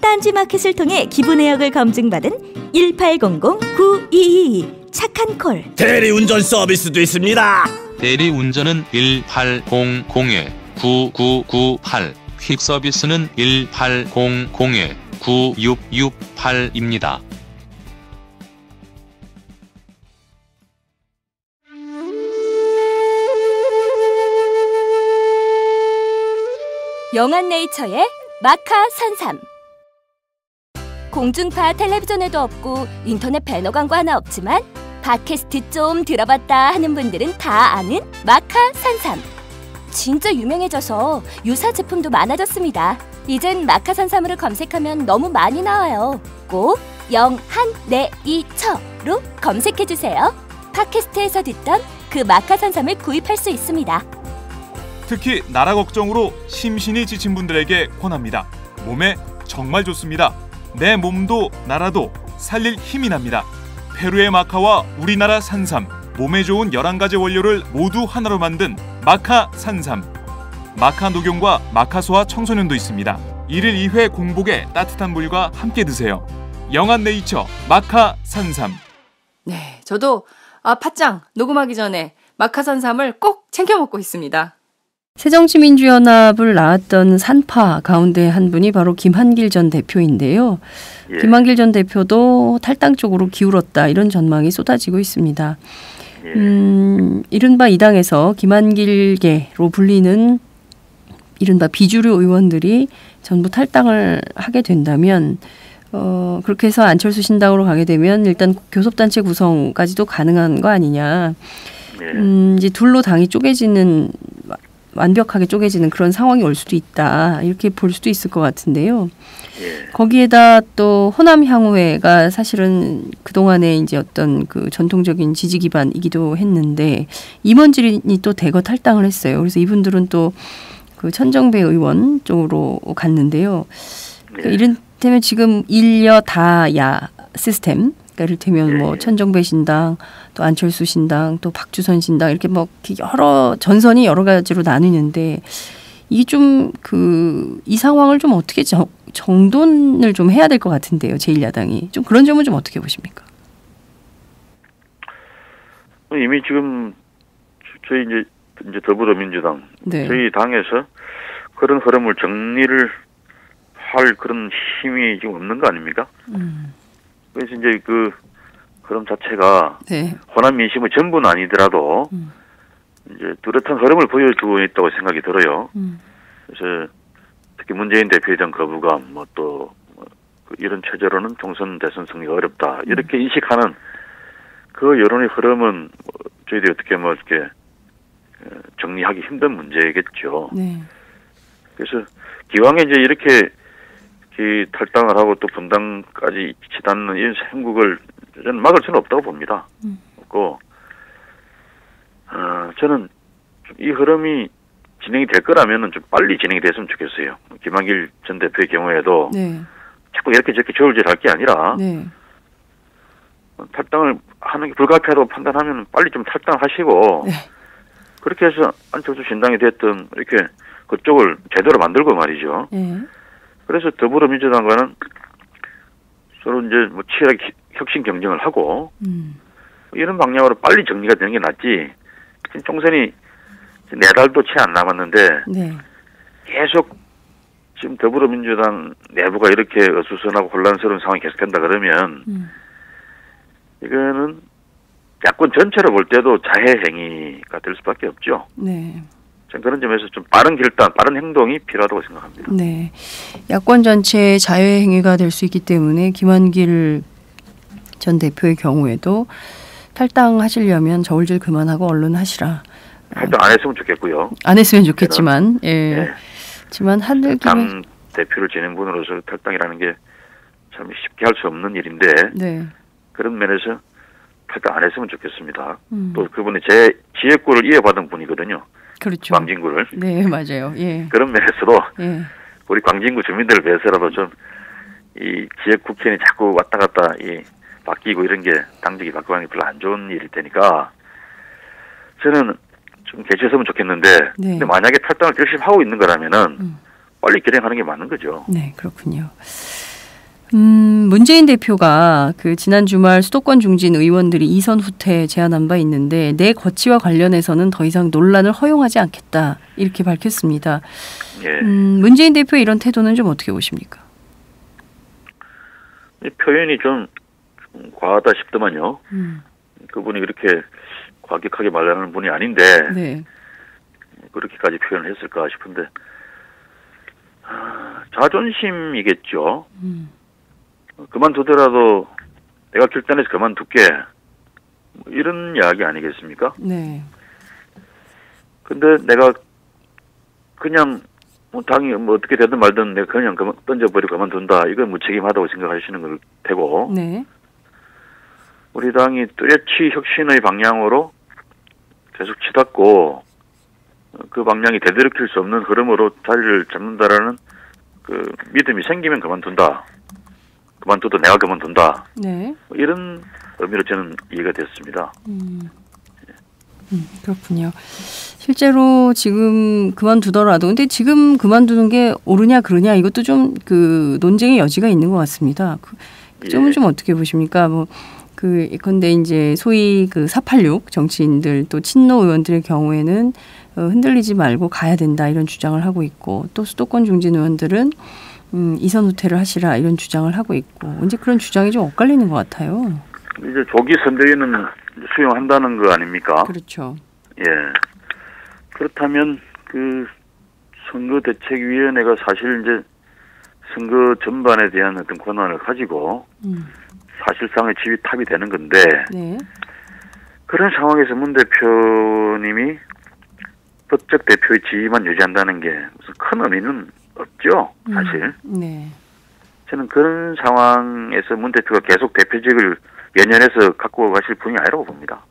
딴지마켓을 통해 기부 내역을 검증받은 1800-9222 착한 콜. 대리운전 서비스도 있습니다. 대리운전은 1800-9998, 퀵서비스는 1800-9668입니다. 영한네이처의 마카 산삼. 공중파 텔레비전에도 없고 인터넷 배너 광고 하나 없지만 팟캐스트 좀 들어봤다 하는 분들은 다 아는 마카 산삼. 진짜 유명해져서 유사 제품도 많아졌습니다. 이젠 마카 산삼을 검색하면 너무 많이 나와요. 꼭 영한네이처로 검색해주세요. 팟캐스트에서 듣던 그 마카 산삼을 구입할 수 있습니다. 특히 나라 걱정으로 심신이 지친 분들에게 권합니다. 몸에 정말 좋습니다. 내 몸도 나라도 살릴 힘이 납니다. 페루의 마카와 우리나라 산삼, 몸에 좋은 11가지 원료를 모두 하나로 만든 마카 산삼. 마카 녹용과 마카 소아 청소년도 있습니다. 1일 2회 공복에 따뜻한 물과 함께 드세요. 영한네이처 마카 산삼. 네, 저도 팥짱 녹음하기 전에 마카산삼을 꼭 챙겨 먹고 있습니다. 새정치민주연합을 낳았던 산파 가운데 한 분이 바로 김한길 전 대표인데요. 예. 김한길 전 대표도 탈당 쪽으로 기울었다 이런 전망이 쏟아지고 있습니다. 예. 이른바 이 당에서 김한길계로 불리는 이른바 비주류 의원들이 전부 탈당을 하게 된다면 그렇게 해서 안철수 신당으로 가게 되면 일단 교섭단체 구성까지도 가능한 거 아니냐. 이제 둘로 당이 완벽하게 쪼개지는 그런 상황이 올 수도 있다. 이렇게 볼 수도 있을 것 같은데요. 거기에다 또 호남향후회가 사실은 그동안에 이제 어떤 그 전통적인 지지 기반이기도 했는데 임원진이 또 대거 탈당을 했어요. 그래서 이분들은 또 그 천정배 의원 쪽으로 갔는데요. 그러니까 이를테면 지금 일여 다야 시스템, 그러니까 이를테면 뭐 천정배 신당, 또 안철수 신당, 또 박주선 신당 이렇게 뭐 여러 전선이 여러 가지로 나뉘는데 이게 좀 이 상황을 좀 어떻게 정돈을 좀 해야 될 것 같은데요. 제1야당이 좀 그런 점은 좀 어떻게 보십니까? 이미 지금 저희 이제 더불어민주당 네. 저희 당에서 그런 흐름을 정리를 할 그런 힘이 지금 없는 거 아닙니까? 그래서 이제 그 흐름 자체가 네. 호남 민심의 전부는 아니더라도 이제 뚜렷한 흐름을 보여주고 있다고 생각이 들어요. 그래서 특히 문재인 대표에 대한 거부감, 또 이런 체제로는 총선 대선 승리가 어렵다 이렇게 인식하는 그 여론의 흐름은 저희들이 어떻게 이렇게 정리하기 힘든 문제겠죠. 네. 그래서 기왕에 이제 이렇게 탈당을 하고 또 분당까지 치닫는 이런 행국을 저는 막을 수는 없다고 봅니다. 없고, 저는 이 흐름이 진행이 될 거라면은 좀 빨리 진행이 됐으면 좋겠어요. 김한길 전 대표의 경우에도 네. 자꾸 이렇게 저렇게 저울질할 게 아니라 네. 탈당을 하는 게 불가피하다고 판단하면 빨리 좀 탈당하시고 네. 그렇게 해서 안철수 신당이 됐든 이렇게 그쪽을 제대로 만들고 말이죠. 네. 그래서 더불어민주당과는 서로 이제 치열하게 혁신 경쟁을 하고 이런 방향으로 빨리 정리가 되는 게 낫지. 지금 총선이 4달도 채 안 남았는데 네. 계속 지금 더불어민주당 내부가 이렇게 어수선하고 혼란스러운 상황이 계속된다 그러면 이거는 야권 전체로 볼 때도 자해 행위가 될 수밖에 없죠. 네. 저는 그런 점에서 좀 빠른 결단, 빠른 행동이 필요하다고 생각합니다. 네. 야권 전체의 자해 행위가 될 수 있기 때문에 김한길 전 대표의 경우에도 탈당하시려면 저울질 그만하고 얼른 하시라. 하여튼 안 했으면 좋겠고요. 안 했으면 좋겠지만, 예. 네. 하지만 하늘 김에 당 대표를 지낸 분으로서 탈당이라는 게 참 쉽게 할 수 없는 일인데 네. 그런 면에서 탈당 안 했으면 좋겠습니다. 또 그분이 제 지역구를 이어받은 분이거든요. 그렇죠. 광진구를. 네, 맞아요. 예. 그런 면에서도 예. 우리 광진구 주민들을 위해서라도 좀 이 지역 국회의원이 자꾸 왔다 갔다 바뀌고 이런 게 당직이 바뀌고 하는 게 별로 안 좋은 일일 테니까 저는 좀 개최했으면 좋겠는데 네. 근데 만약에 탈당을 결심하고 있는 거라면은 빨리 결행하는 게 맞는 거죠. 네, 그렇군요. 문재인 대표가 그 지난 주말 수도권 중진 의원들이 이선 후퇴 제안한 바 있는데 내 거취와 관련해서는 더 이상 논란을 허용하지 않겠다 이렇게 밝혔습니다. 예. 문재인 대표의 이런 태도는 좀 어떻게 보십니까? 표현이 좀 과하다 싶더만요. 그분이 그렇게 과격하게 말하는 분이 아닌데 네. 그렇게까지 표현을 했을까 싶은데 자존심이겠죠. 그만두더라도 내가 결단해서 그만둘게 이런 이야기 아니겠습니까? 네. 근데 내가 그냥 당이 어떻게 되든 말든 내가 그냥 던져버리고 그만둔다 이건 무책임하다고 생각하시는 걸 테고 네. 우리 당이 뚜렷이 혁신의 방향으로 계속 치닫고 그 방향이 되돌이킬 수 없는 흐름으로 자리를 잡는다라는 그 믿음이 생기면 그만둔다. 그만둬도 내가 그만둔다. 네. 이런 의미로 저는 이해가 됐습니다. 그렇군요. 실제로 지금 그만두더라도 근데 지금 그만두는 게 옳으냐 그르냐 이것도 좀 그 논쟁의 여지가 있는 것 같습니다. 그 점은 좀 어떻게 보십니까? 뭐 그 예컨대 이제 소위 그 486 정치인들 또 친노 의원들의 경우에는 흔들리지 말고 가야 된다 이런 주장을 하고 있고 또 수도권 중진 의원들은 이선 후퇴를 하시라 이런 주장을 하고 있고 이제 그런 주장이 좀 엇갈리는 것 같아요. 이제 조기 선대위는 수용한다는 거 아닙니까? 그렇죠. 예. 그렇다면 그 선거대책위원회가 사실 이제 선거 전반에 대한 어떤 권한을 가지고 사실상의 지휘탑이 되는 건데 네. 그런 상황에서 문 대표님이 법적 대표의 지위만 유지한다는 게 무슨 큰 의미는 없죠, 사실. 네. 저는 그런 상황에서 문 대표가 계속 대표직을 연연해서 갖고 가실 분이 아니라고 봅니다.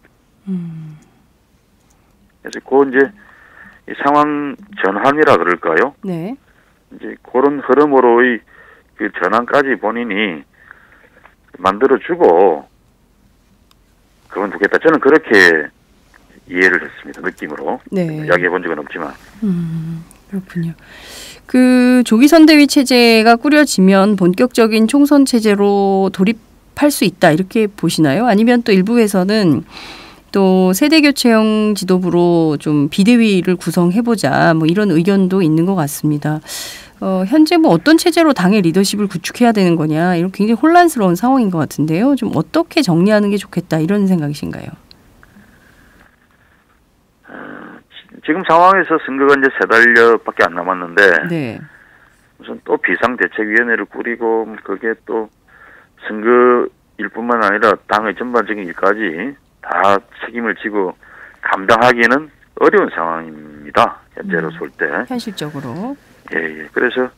그래서 그 이제 이 상황 전환이라 그럴까요? 네. 이제 그런 흐름으로의 그 전환까지 본인이 만들어주고 그만두겠다. 저는 그렇게 이해를 했습니다. 느낌으로. 네. 이야기해본 적은 없지만. 그렇군요. 그 조기 선대위 체제가 꾸려지면 본격적인 총선 체제로 돌입할 수 있다 이렇게 보시나요? 아니면 또 일부에서는 또 세대교체형 지도부로 좀 비대위를 구성해보자 뭐 이런 의견도 있는 것 같습니다. 현재 뭐 어떤 체제로 당의 리더십을 구축해야 되는 거냐 이런 굉장히 혼란스러운 상황인 것 같은데요. 좀 어떻게 정리하는 게 좋겠다 이런 생각이신가요? 지금 상황에서 선거가 이제 3달여밖에 안 남았는데 네. 무슨 또 비상대책위원회를 꾸리고 그게 또 선거일 뿐만 아니라 당의 전반적인 일까지 다 책임을 지고 감당하기는 어려운 상황입니다. 현재로 볼 때. 현실적으로. 예. 그래서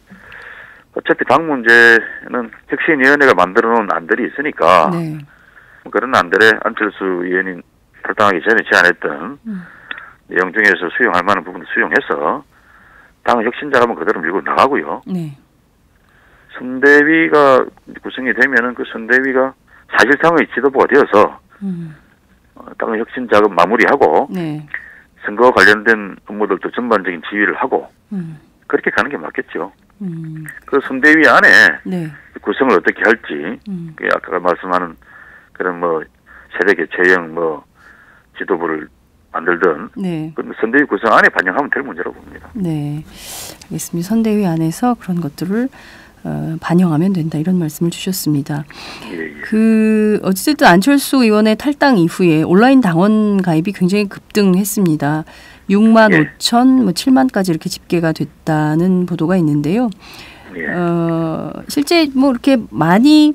어차피 당 문제는 혁신위원회가 만들어놓은 안들이 있으니까 네. 그런 안들에 안철수 의원이 탈당하기 전에 제안했던 내용 중에서 수용할 만한 부분을 수용해서 당 혁신자라면 그대로 밀고 나가고요. 네. 선대위가 구성이 되면은 그 선대위가 사실상의 지도부가 되어서 당의 혁신 작업 마무리하고 네. 선거와 관련된 업무들도 전반적인 지휘를 하고 그렇게 가는 게 맞겠죠. 그 선대위 안에 네. 구성을 어떻게 할지 그 아까 말씀하는 그런 뭐 세대 교체형 뭐 지도부를 만들든 네. 그 선대위 구성 안에 반영하면 될 문제라고 봅니다. 네, 알겠습니다. 선대위 안에서 그런 것들을 반영하면 된다 이런 말씀을 주셨습니다. 예. 그 어쨌든 안철수 의원의 탈당 이후에 온라인 당원 가입이 굉장히 급등했습니다. 6만 5천, 뭐 7만까지 이렇게 집계가 됐다는 보도가 있는데요. 예. 실제 뭐 이렇게 많이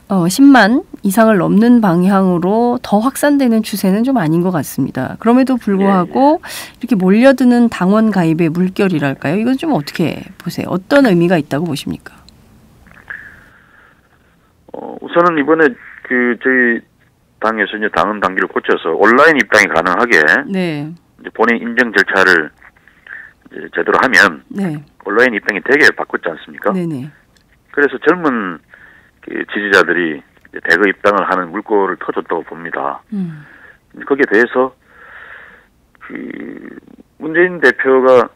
10만 이상을 넘는 방향으로 더 확산되는 추세는 좀 아닌 것 같습니다. 그럼에도 불구하고 이렇게 몰려드는 당원 가입의 물결이랄까요? 이건 좀 어떻게 보세요? 어떤 의미가 있다고 보십니까? 우선은 이번에 그 저희 당에서 이제 당헌 당규를 고쳐서 온라인 입당이 가능하게 네. 이제 본인 인정 절차를 이제 제대로 하면 네. 온라인 입당이 되게 바꿨지 않습니까? 네네. 그래서 젊은 그 지지자들이 대거 입당을 하는 물꼬를 터줬다고 봅니다. 거기에 대해서 그 문재인 대표가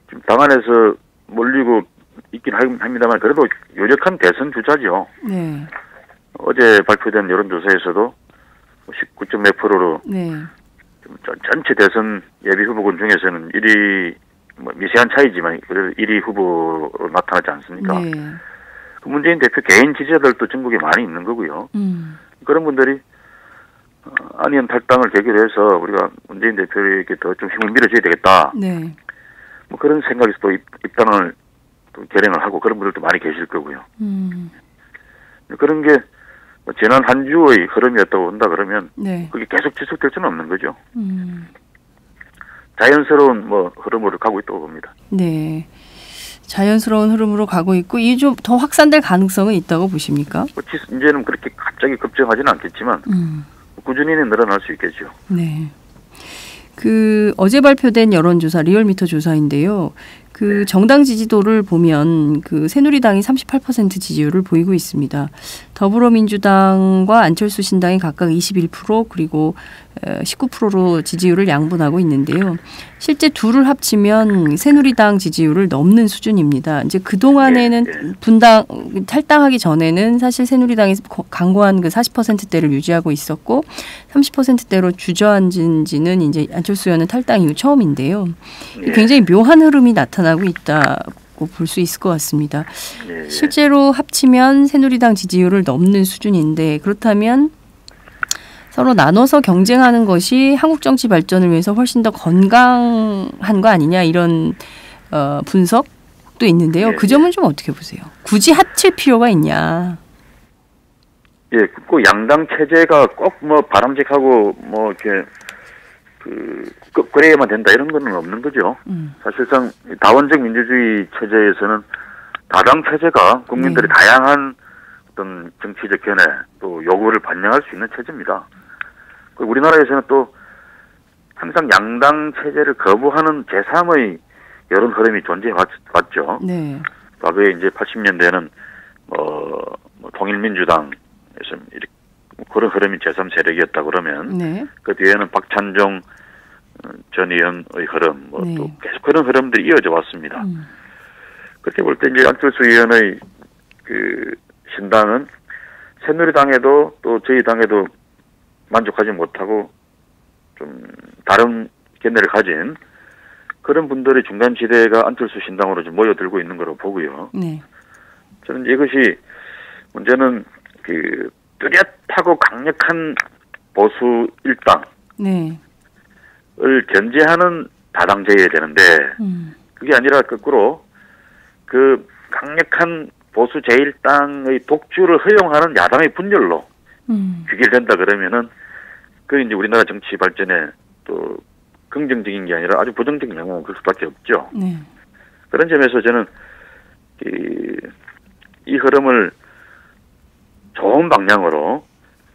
지금 당 안에서 몰리고 있긴 합니다만 그래도 유력한 대선 주자죠. 네. 어제 발표된 여론조사에서도 19점 몇 프로로 네. 전체 대선 예비 후보군 중에서는 1위 뭐 미세한 차이지만 그래도 1위 후보로 나타나지 않습니까? 네. 문재인 대표 개인 지지자들도 전국에 많이 있는 거고요. 그런 분들이 안의원 탈당을 계기로 해서 우리가 문재인 대표에게 더 좀 힘을 밀어줘야 되겠다. 네. 뭐 그런 생각에서 또 입당을 또 결행을 하고 그런 분들도 많이 계실 거고요. 그런 게 지난 한 주의 흐름이었다고 본다 그러면 네. 그게 계속 지속될 수는 없는 거죠. 자연스러운 뭐 흐름으로 가고 있다고 봅니다. 네. 자연스러운 흐름으로 가고 있고 이게 좀 더 확산될 가능성은 있다고 보십니까? 이제는 그렇게 갑자기 급증하지는 않겠지만 꾸준히는 늘어날 수 있겠죠. 네. 그 어제 발표된 여론조사 리얼미터 조사인데요. 그 정당 지지도를 보면 그 새누리당이 38% 지지율을 보이고 있습니다. 더불어민주당과 안철수 신당이 각각 21% 그리고 19%로 지지율을 양분하고 있는데요. 실제 둘을 합치면 새누리당 지지율을 넘는 수준입니다. 이제 그동안에는 탈당하기 전에는 사실 새누리당이 강고한 그 40%대를 유지하고 있었고 30%대로 주저앉은 지는 이제 안철수 의원은 탈당 이후 처음인데요. 굉장히 묘한 흐름이 나타나고 있다고 볼 수 있을 것 같습니다. 실제로 합치면 새누리당 지지율을 넘는 수준인데 그렇다면 서로 나눠서 경쟁하는 것이 한국 정치 발전을 위해서 훨씬 더 건강한 거 아니냐 이런 분석도 있는데요. 그 점은 좀 어떻게 보세요? 굳이 합칠 필요가 있냐? 예, 꼭 양당 체제가 꼭 뭐 바람직하고 뭐 이렇게 그래야만 된다 이런 거는 없는 거죠. 사실상 다원적 민주주의 체제에서는 다당 체제가 국민들의 다양한 어떤 정치적 견해 또 요구를 반영할 수 있는 체제입니다. 우리나라에서는 또 항상 양당 체제를 거부하는 제3의 여론 흐름이 존재해 왔죠. 네. 과거에 이제 80년대에는 통일민주당에서 이렇게 그런 흐름이 제3 세력이었다 그러면 그 뒤에는 박찬종 전 의원의 흐름 또 계속 그런 흐름들이 이어져 왔습니다. 그렇게 볼 때 이제 안철수 의원의 그 신당은 새누리당에도 또 저희 당에도 만족하지 못하고 좀 다른 견해를 가진 그런 분들의 중간 지대가 안철수 신당으로 좀 모여들고 있는 거로 보고요. 저는 이것이 문제는 그 뚜렷하고 강력한 보수 일당을 견제하는 다당제여야 되는데 그게 아니라 거꾸로 그 강력한 보수 제1당의 독주를 허용하는 야당의 분열로 귀결된다 그러면은 그 이제 우리나라 정치 발전에 또 긍정적인 게 아니라 아주 부정적인 영향을 줄 수밖에 없죠. 그런 점에서 저는 이 흐름을 좋은 방향으로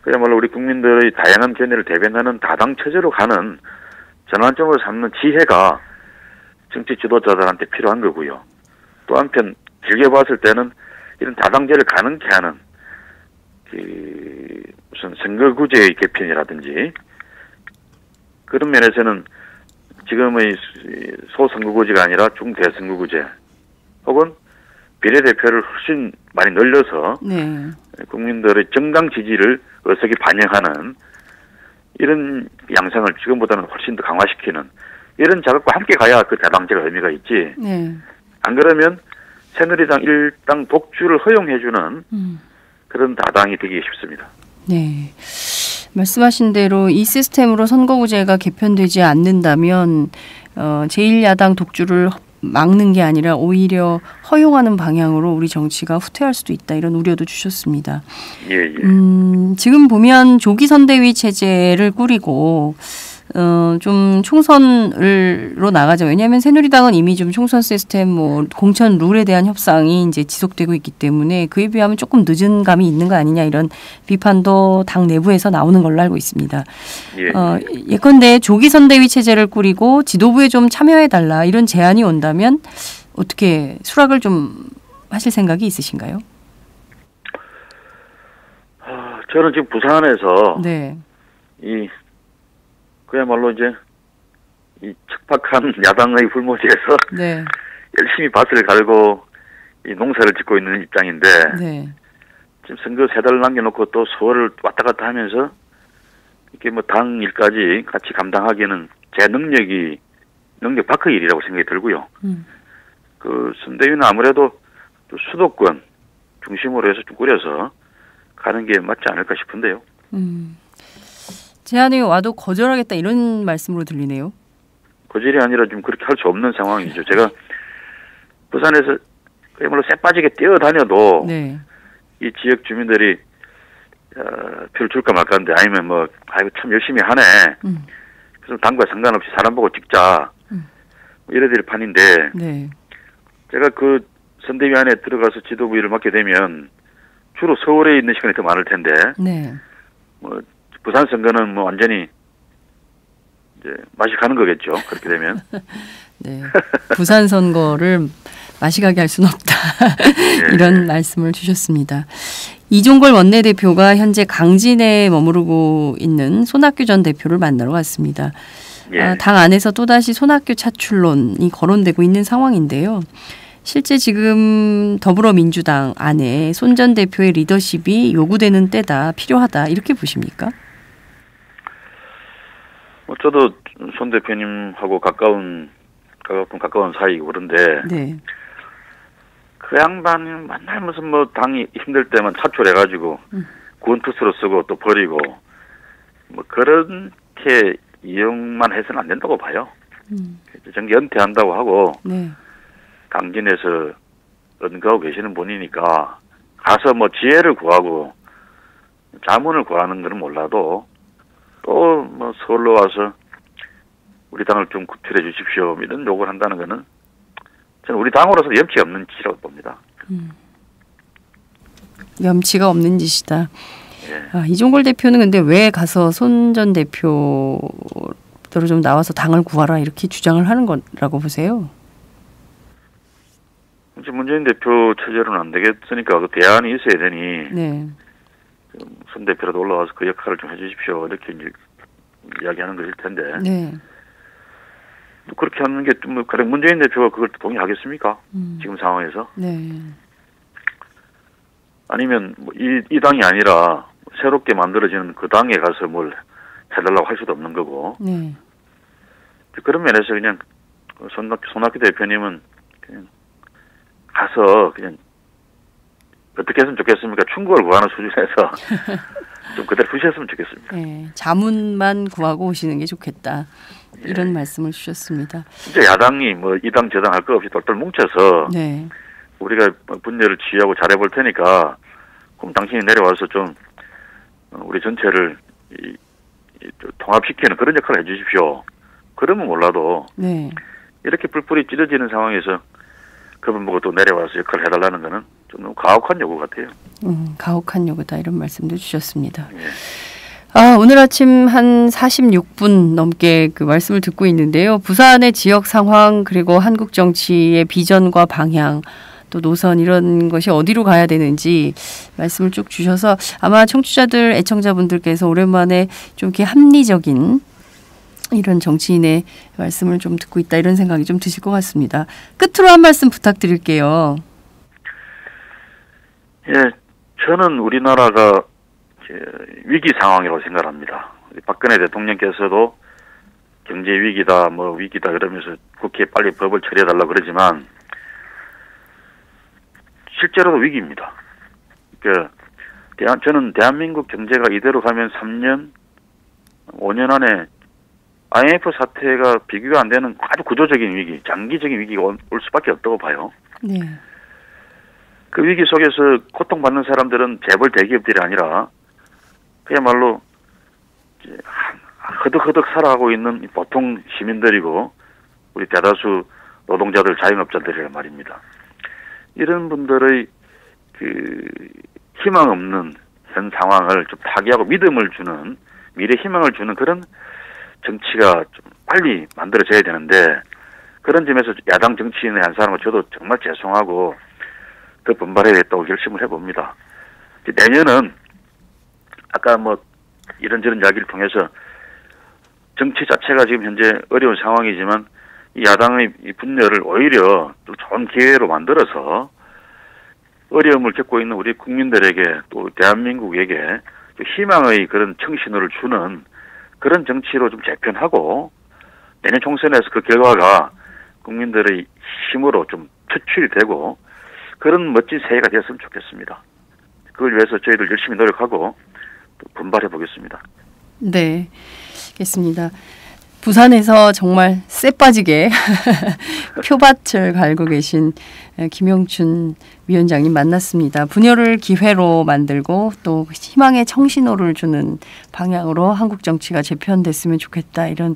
그야말로 우리 국민들의 다양한 견해를 대변하는 다당 체제로 가는 전환점으로 삼는 지혜가 정치 지도자들한테 필요한 거고요. 또 한편 길게 봤을 때는 이런 다당제를 가능케 하는 무슨 선거구제의 개편이라든지 그런 면에서는 지금의 소선거구제가 아니라 중대선거구제 혹은 비례대표를 훨씬 많이 늘려서 국민들의 정당 지지를 어석히 반영하는 이런 양상을 지금보다는 훨씬 더 강화시키는 이런 작업과 함께 가야 그 다당제가 의미가 있지. 안 그러면 새누리당 일당 독주를 허용해주는 그런 다당이 되기 쉽습니다. 네. 말씀하신 대로 이 시스템으로 선거구제가 개편되지 않는다면 제1야당 독주를 막는 게 아니라 오히려 허용하는 방향으로 우리 정치가 후퇴할 수도 있다. 이런 우려도 주셨습니다. 지금 보면 조기 선대위 체제를 꾸리고 좀 총선으로 나가죠. 왜냐하면 새누리당은 이미 좀 총선 시스템, 공천 룰에 대한 협상이 이제 지속되고 있기 때문에 그에 비하면 조금 늦은 감이 있는 거 아니냐 이런 비판도 당 내부에서 나오는 걸로 알고 있습니다. 예컨대 조기 선대위 체제를 꾸리고 지도부에 좀 참여해달라 이런 제안이 온다면 어떻게 수락을 좀 하실 생각이 있으신가요? 저는 지금 부산에서 그야말로 이제 이 척박한 야당의 불모지에서 열심히 밭을 갈고 이 농사를 짓고 있는 입장인데 지금 선거 3달 남겨놓고 또 서울을 왔다 갔다 하면서 이렇게 뭐 당 일까지 같이 감당하기에는 제 능력 밖의 일이라고 생각이 들고요. 그 선대위는 아무래도 또 수도권 중심으로 해서 좀 꾸려서 가는 게 맞지 않을까 싶은데요. 제안이 와도 거절하겠다 이런 말씀으로 들리네요. 거절이 아니라 좀 그렇게 할 수 없는 상황이죠. 제가 부산에서 그야말로 쎄빠지게 뛰어다녀도 이 지역 주민들이 표를 줄까 말까인데 아니면 아이고 참 열심히 하네. 그래서 당과 상관없이 사람 보고 찍자. 이래될 판인데 제가 그 선대위 안에 들어가서 지도부 일을 맡게 되면 주로 서울에 있는 시간이 더 많을 텐데 부산 선거는 완전히 이제 맛이 가는 거겠죠. 그렇게 되면. 네. 부산 선거를 맛이 가게 할 수는 없다. 예. 이런 말씀을 주셨습니다. 이종걸 원내대표가 현재 강진에 머무르고 있는 손학규 전 대표를 만나러 갔습니다. 예. 당 안에서 또다시 손학규 차출론이 거론되고 있는 상황인데요. 실제 지금 더불어민주당 안에 손 전 대표의 리더십이 요구되는 때다, 필요하다 이렇게 보십니까? 저도 손 대표님하고 가까운 사이고 그런데 네. 그 양반이 맨날 무슨 뭐 당이 힘들 때만 차출해가지고 구원투수로 쓰고 또 버리고 뭐 그렇게 이용만 해서는 안 된다고 봐요. 정기 은퇴한다고 하고 네. 강진에서 은거하고 계시는 분이니까 가서 뭐 지혜를 구하고 자문을 구하는 건 몰라도 또 뭐 서울로 와서 우리 당을 좀 구출해 주십시오 이런 요구를 한다는 거는 저는 우리 당으로서 염치가 없는 짓이라고 봅니다. 염치가 없는 짓이다. 예. 이종걸 대표는 근데 왜 가서 손 전 대표로 좀 나와서 당을 구하라 이렇게 주장을 하는 거라고 보세요? 이제 문재인 대표 체제로는 안 되겠으니까 그 대안이 있어야 되니 네. 손 대표라도 올라와서 그 역할을 좀 해주십시오 이렇게 이제 이야기하는 것일 텐데 네. 그렇게 하는 게 뭐 그래 문재인 대표가 그걸 동의하겠습니까? 지금 상황에서? 네. 아니면 뭐 이 당이 아니라 새롭게 만들어지는 그 당에 가서 뭘 해달라고 할 수도 없는 거고. 네. 그런 면에서 그냥 손학규 대표님은 그냥 가서 그냥 어떻게 했으면 좋겠습니까? 충고를 구하는 수준에서 좀 그대로 두셨으면 좋겠습니다. 네. 자문만 구하고 오시는 게 좋겠다. 이런 예. 말씀을 주셨습니다. 진짜 야당이 뭐 이 당 저 당 할 거 없이 똘똘 뭉쳐서 네. 우리가 분열을 취하고 잘해볼 테니까 그럼 당신이 내려와서 좀 우리 전체를 통합시키는 그런 역할을 해주십시오. 그러면 몰라도 네. 이렇게 뿔뿔이 찢어지는 상황에서 그분 보고 또 내려와서 역할을 해달라는 거는 좀 너무 가혹한 요구 같아요. 가혹한 요구다 이런 말씀도 주셨습니다. 예. 오늘 아침 한 46분 넘게 그 말씀을 듣고 있는데요. 부산의 지역 상황 그리고 한국 정치의 비전과 방향 또 노선 이런 것이 어디로 가야 되는지 말씀을 쭉 주셔서 아마 청취자들 애청자분들께서 오랜만에 좀 이렇게 합리적인 이런 정치인의 말씀을 좀 듣고 있다 이런 생각이 좀 드실 것 같습니다. 끝으로 한 말씀 부탁드릴게요. 예, 저는 우리나라가 위기 상황이라고 생각합니다. 박근혜 대통령께서도 경제 위기다, 뭐 위기다 그러면서 국회에 빨리 법을 처리해달라고 그러지만 실제로도 위기입니다. 저는 대한민국 경제가 이대로 가면 3년, 5년 안에 IMF 사태가 비교가 안 되는 아주 구조적인 위기, 장기적인 위기가 올 수밖에 없다고 봐요. 네. 그 위기 속에서 고통받는 사람들은 재벌 대기업들이 아니라 그야말로 허덕허덕 살아가고 있는 보통 시민들이고 우리 대다수 노동자들, 자영업자들이란 말입니다. 이런 분들의 그 희망 없는 현 상황을 좀 타개하고 믿음을 주는 미래 희망을 주는 그런 정치가 좀 빨리 만들어져야 되는데 그런 점에서 야당 정치인의 한 사람은 저도 정말 죄송하고 더 분발해야겠다고 결심을 해봅니다. 내년은 아까 뭐 이런저런 이야기를 통해서 정치 자체가 지금 현재 어려운 상황이지만 이 야당의 이 분열을 오히려 또 좋은 기회로 만들어서 어려움을 겪고 있는 우리 국민들에게 또 대한민국에게 희망의 그런 청신호를 주는 그런 정치로 좀 재편하고 내년 총선에서 그 결과가 국민들의 힘으로 좀 표출이 되고 그런 멋진 새해가 되었으면 좋겠습니다. 그걸 위해서 저희들 열심히 노력하고 또 분발해 보겠습니다. 네, 알겠습니다. 부산에서 정말 쎄 빠지게 표밭을 갈고 계신 김영춘 위원장님 만났습니다. 분열을 기회로 만들고 또 희망의 청신호를 주는 방향으로 한국 정치가 재편됐으면 좋겠다 이런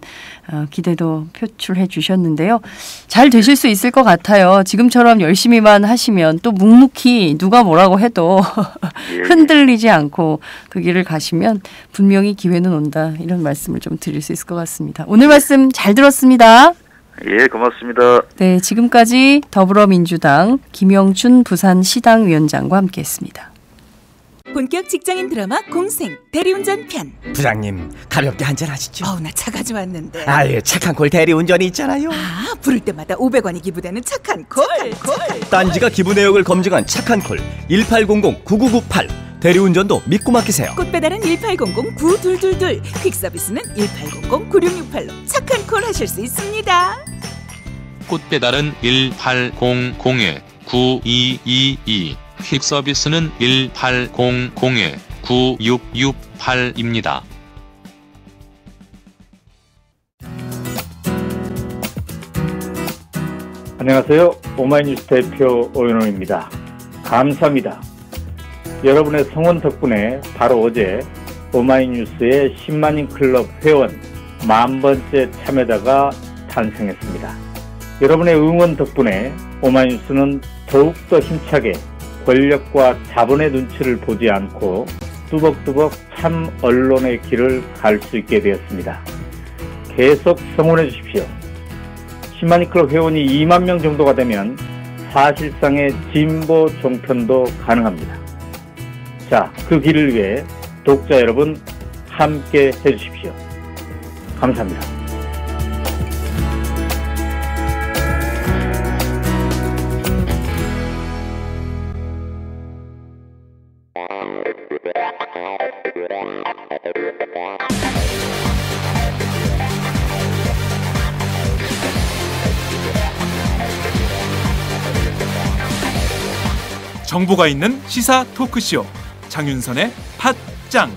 기대도 표출해 주셨는데요. 잘 되실 수 있을 것 같아요. 지금처럼 열심히만 하시면 또 묵묵히 누가 뭐라고 해도 흔들리지 않고 그 길을 가시면 분명히 기회는 온다 이런 말씀을 좀 드릴 수 있을 것 같습니다. 오늘 말씀 잘 들었습니다. 예, 고맙습니다. 네, 지금까지 더불어민주당 김영춘 부산시당 위원장과 함께했습니다. 본격 직장인 드라마 공생 대리운전 편. 부장님 가볍게 한잔 하시죠. 나 차 가져왔는데. 아예 착한 콜 대리운전이 있잖아요. 부를 때마다 500원이 기부되는 착한 콜. 딴지가 기부 내역을 검증한 착한 콜 1800-9998. 대리운전도 믿고 맡기세요. 꽃배달은 1800-9222. 퀵서비스는 1800-9668로 착한 콜 하실 수 있습니다. 꽃배달은 1800-9222. 퀵서비스는 1800-9668입니다. 안녕하세요. 오마이뉴스 대표 오연호입니다. 감사합니다. 여러분의 성원 덕분에 바로 어제 오마이뉴스의 10만인 클럽 회원 10,000번째 참여자가 탄생했습니다. 여러분의 응원 덕분에 오마이뉴스는 더욱더 힘차게 권력과 자본의 눈치를 보지 않고 뚜벅뚜벅 참 언론의 길을 갈 수 있게 되었습니다. 계속 성원해 주십시오. 10만인 클럽 회원이 2만 명 정도가 되면 사실상의 진보 종편도 가능합니다. 자, 그 길을 위해 독자 여러분 함께 해주십시오. 감사합니다. 정보가 있는 시사 토크쇼 장윤선의 팟짱.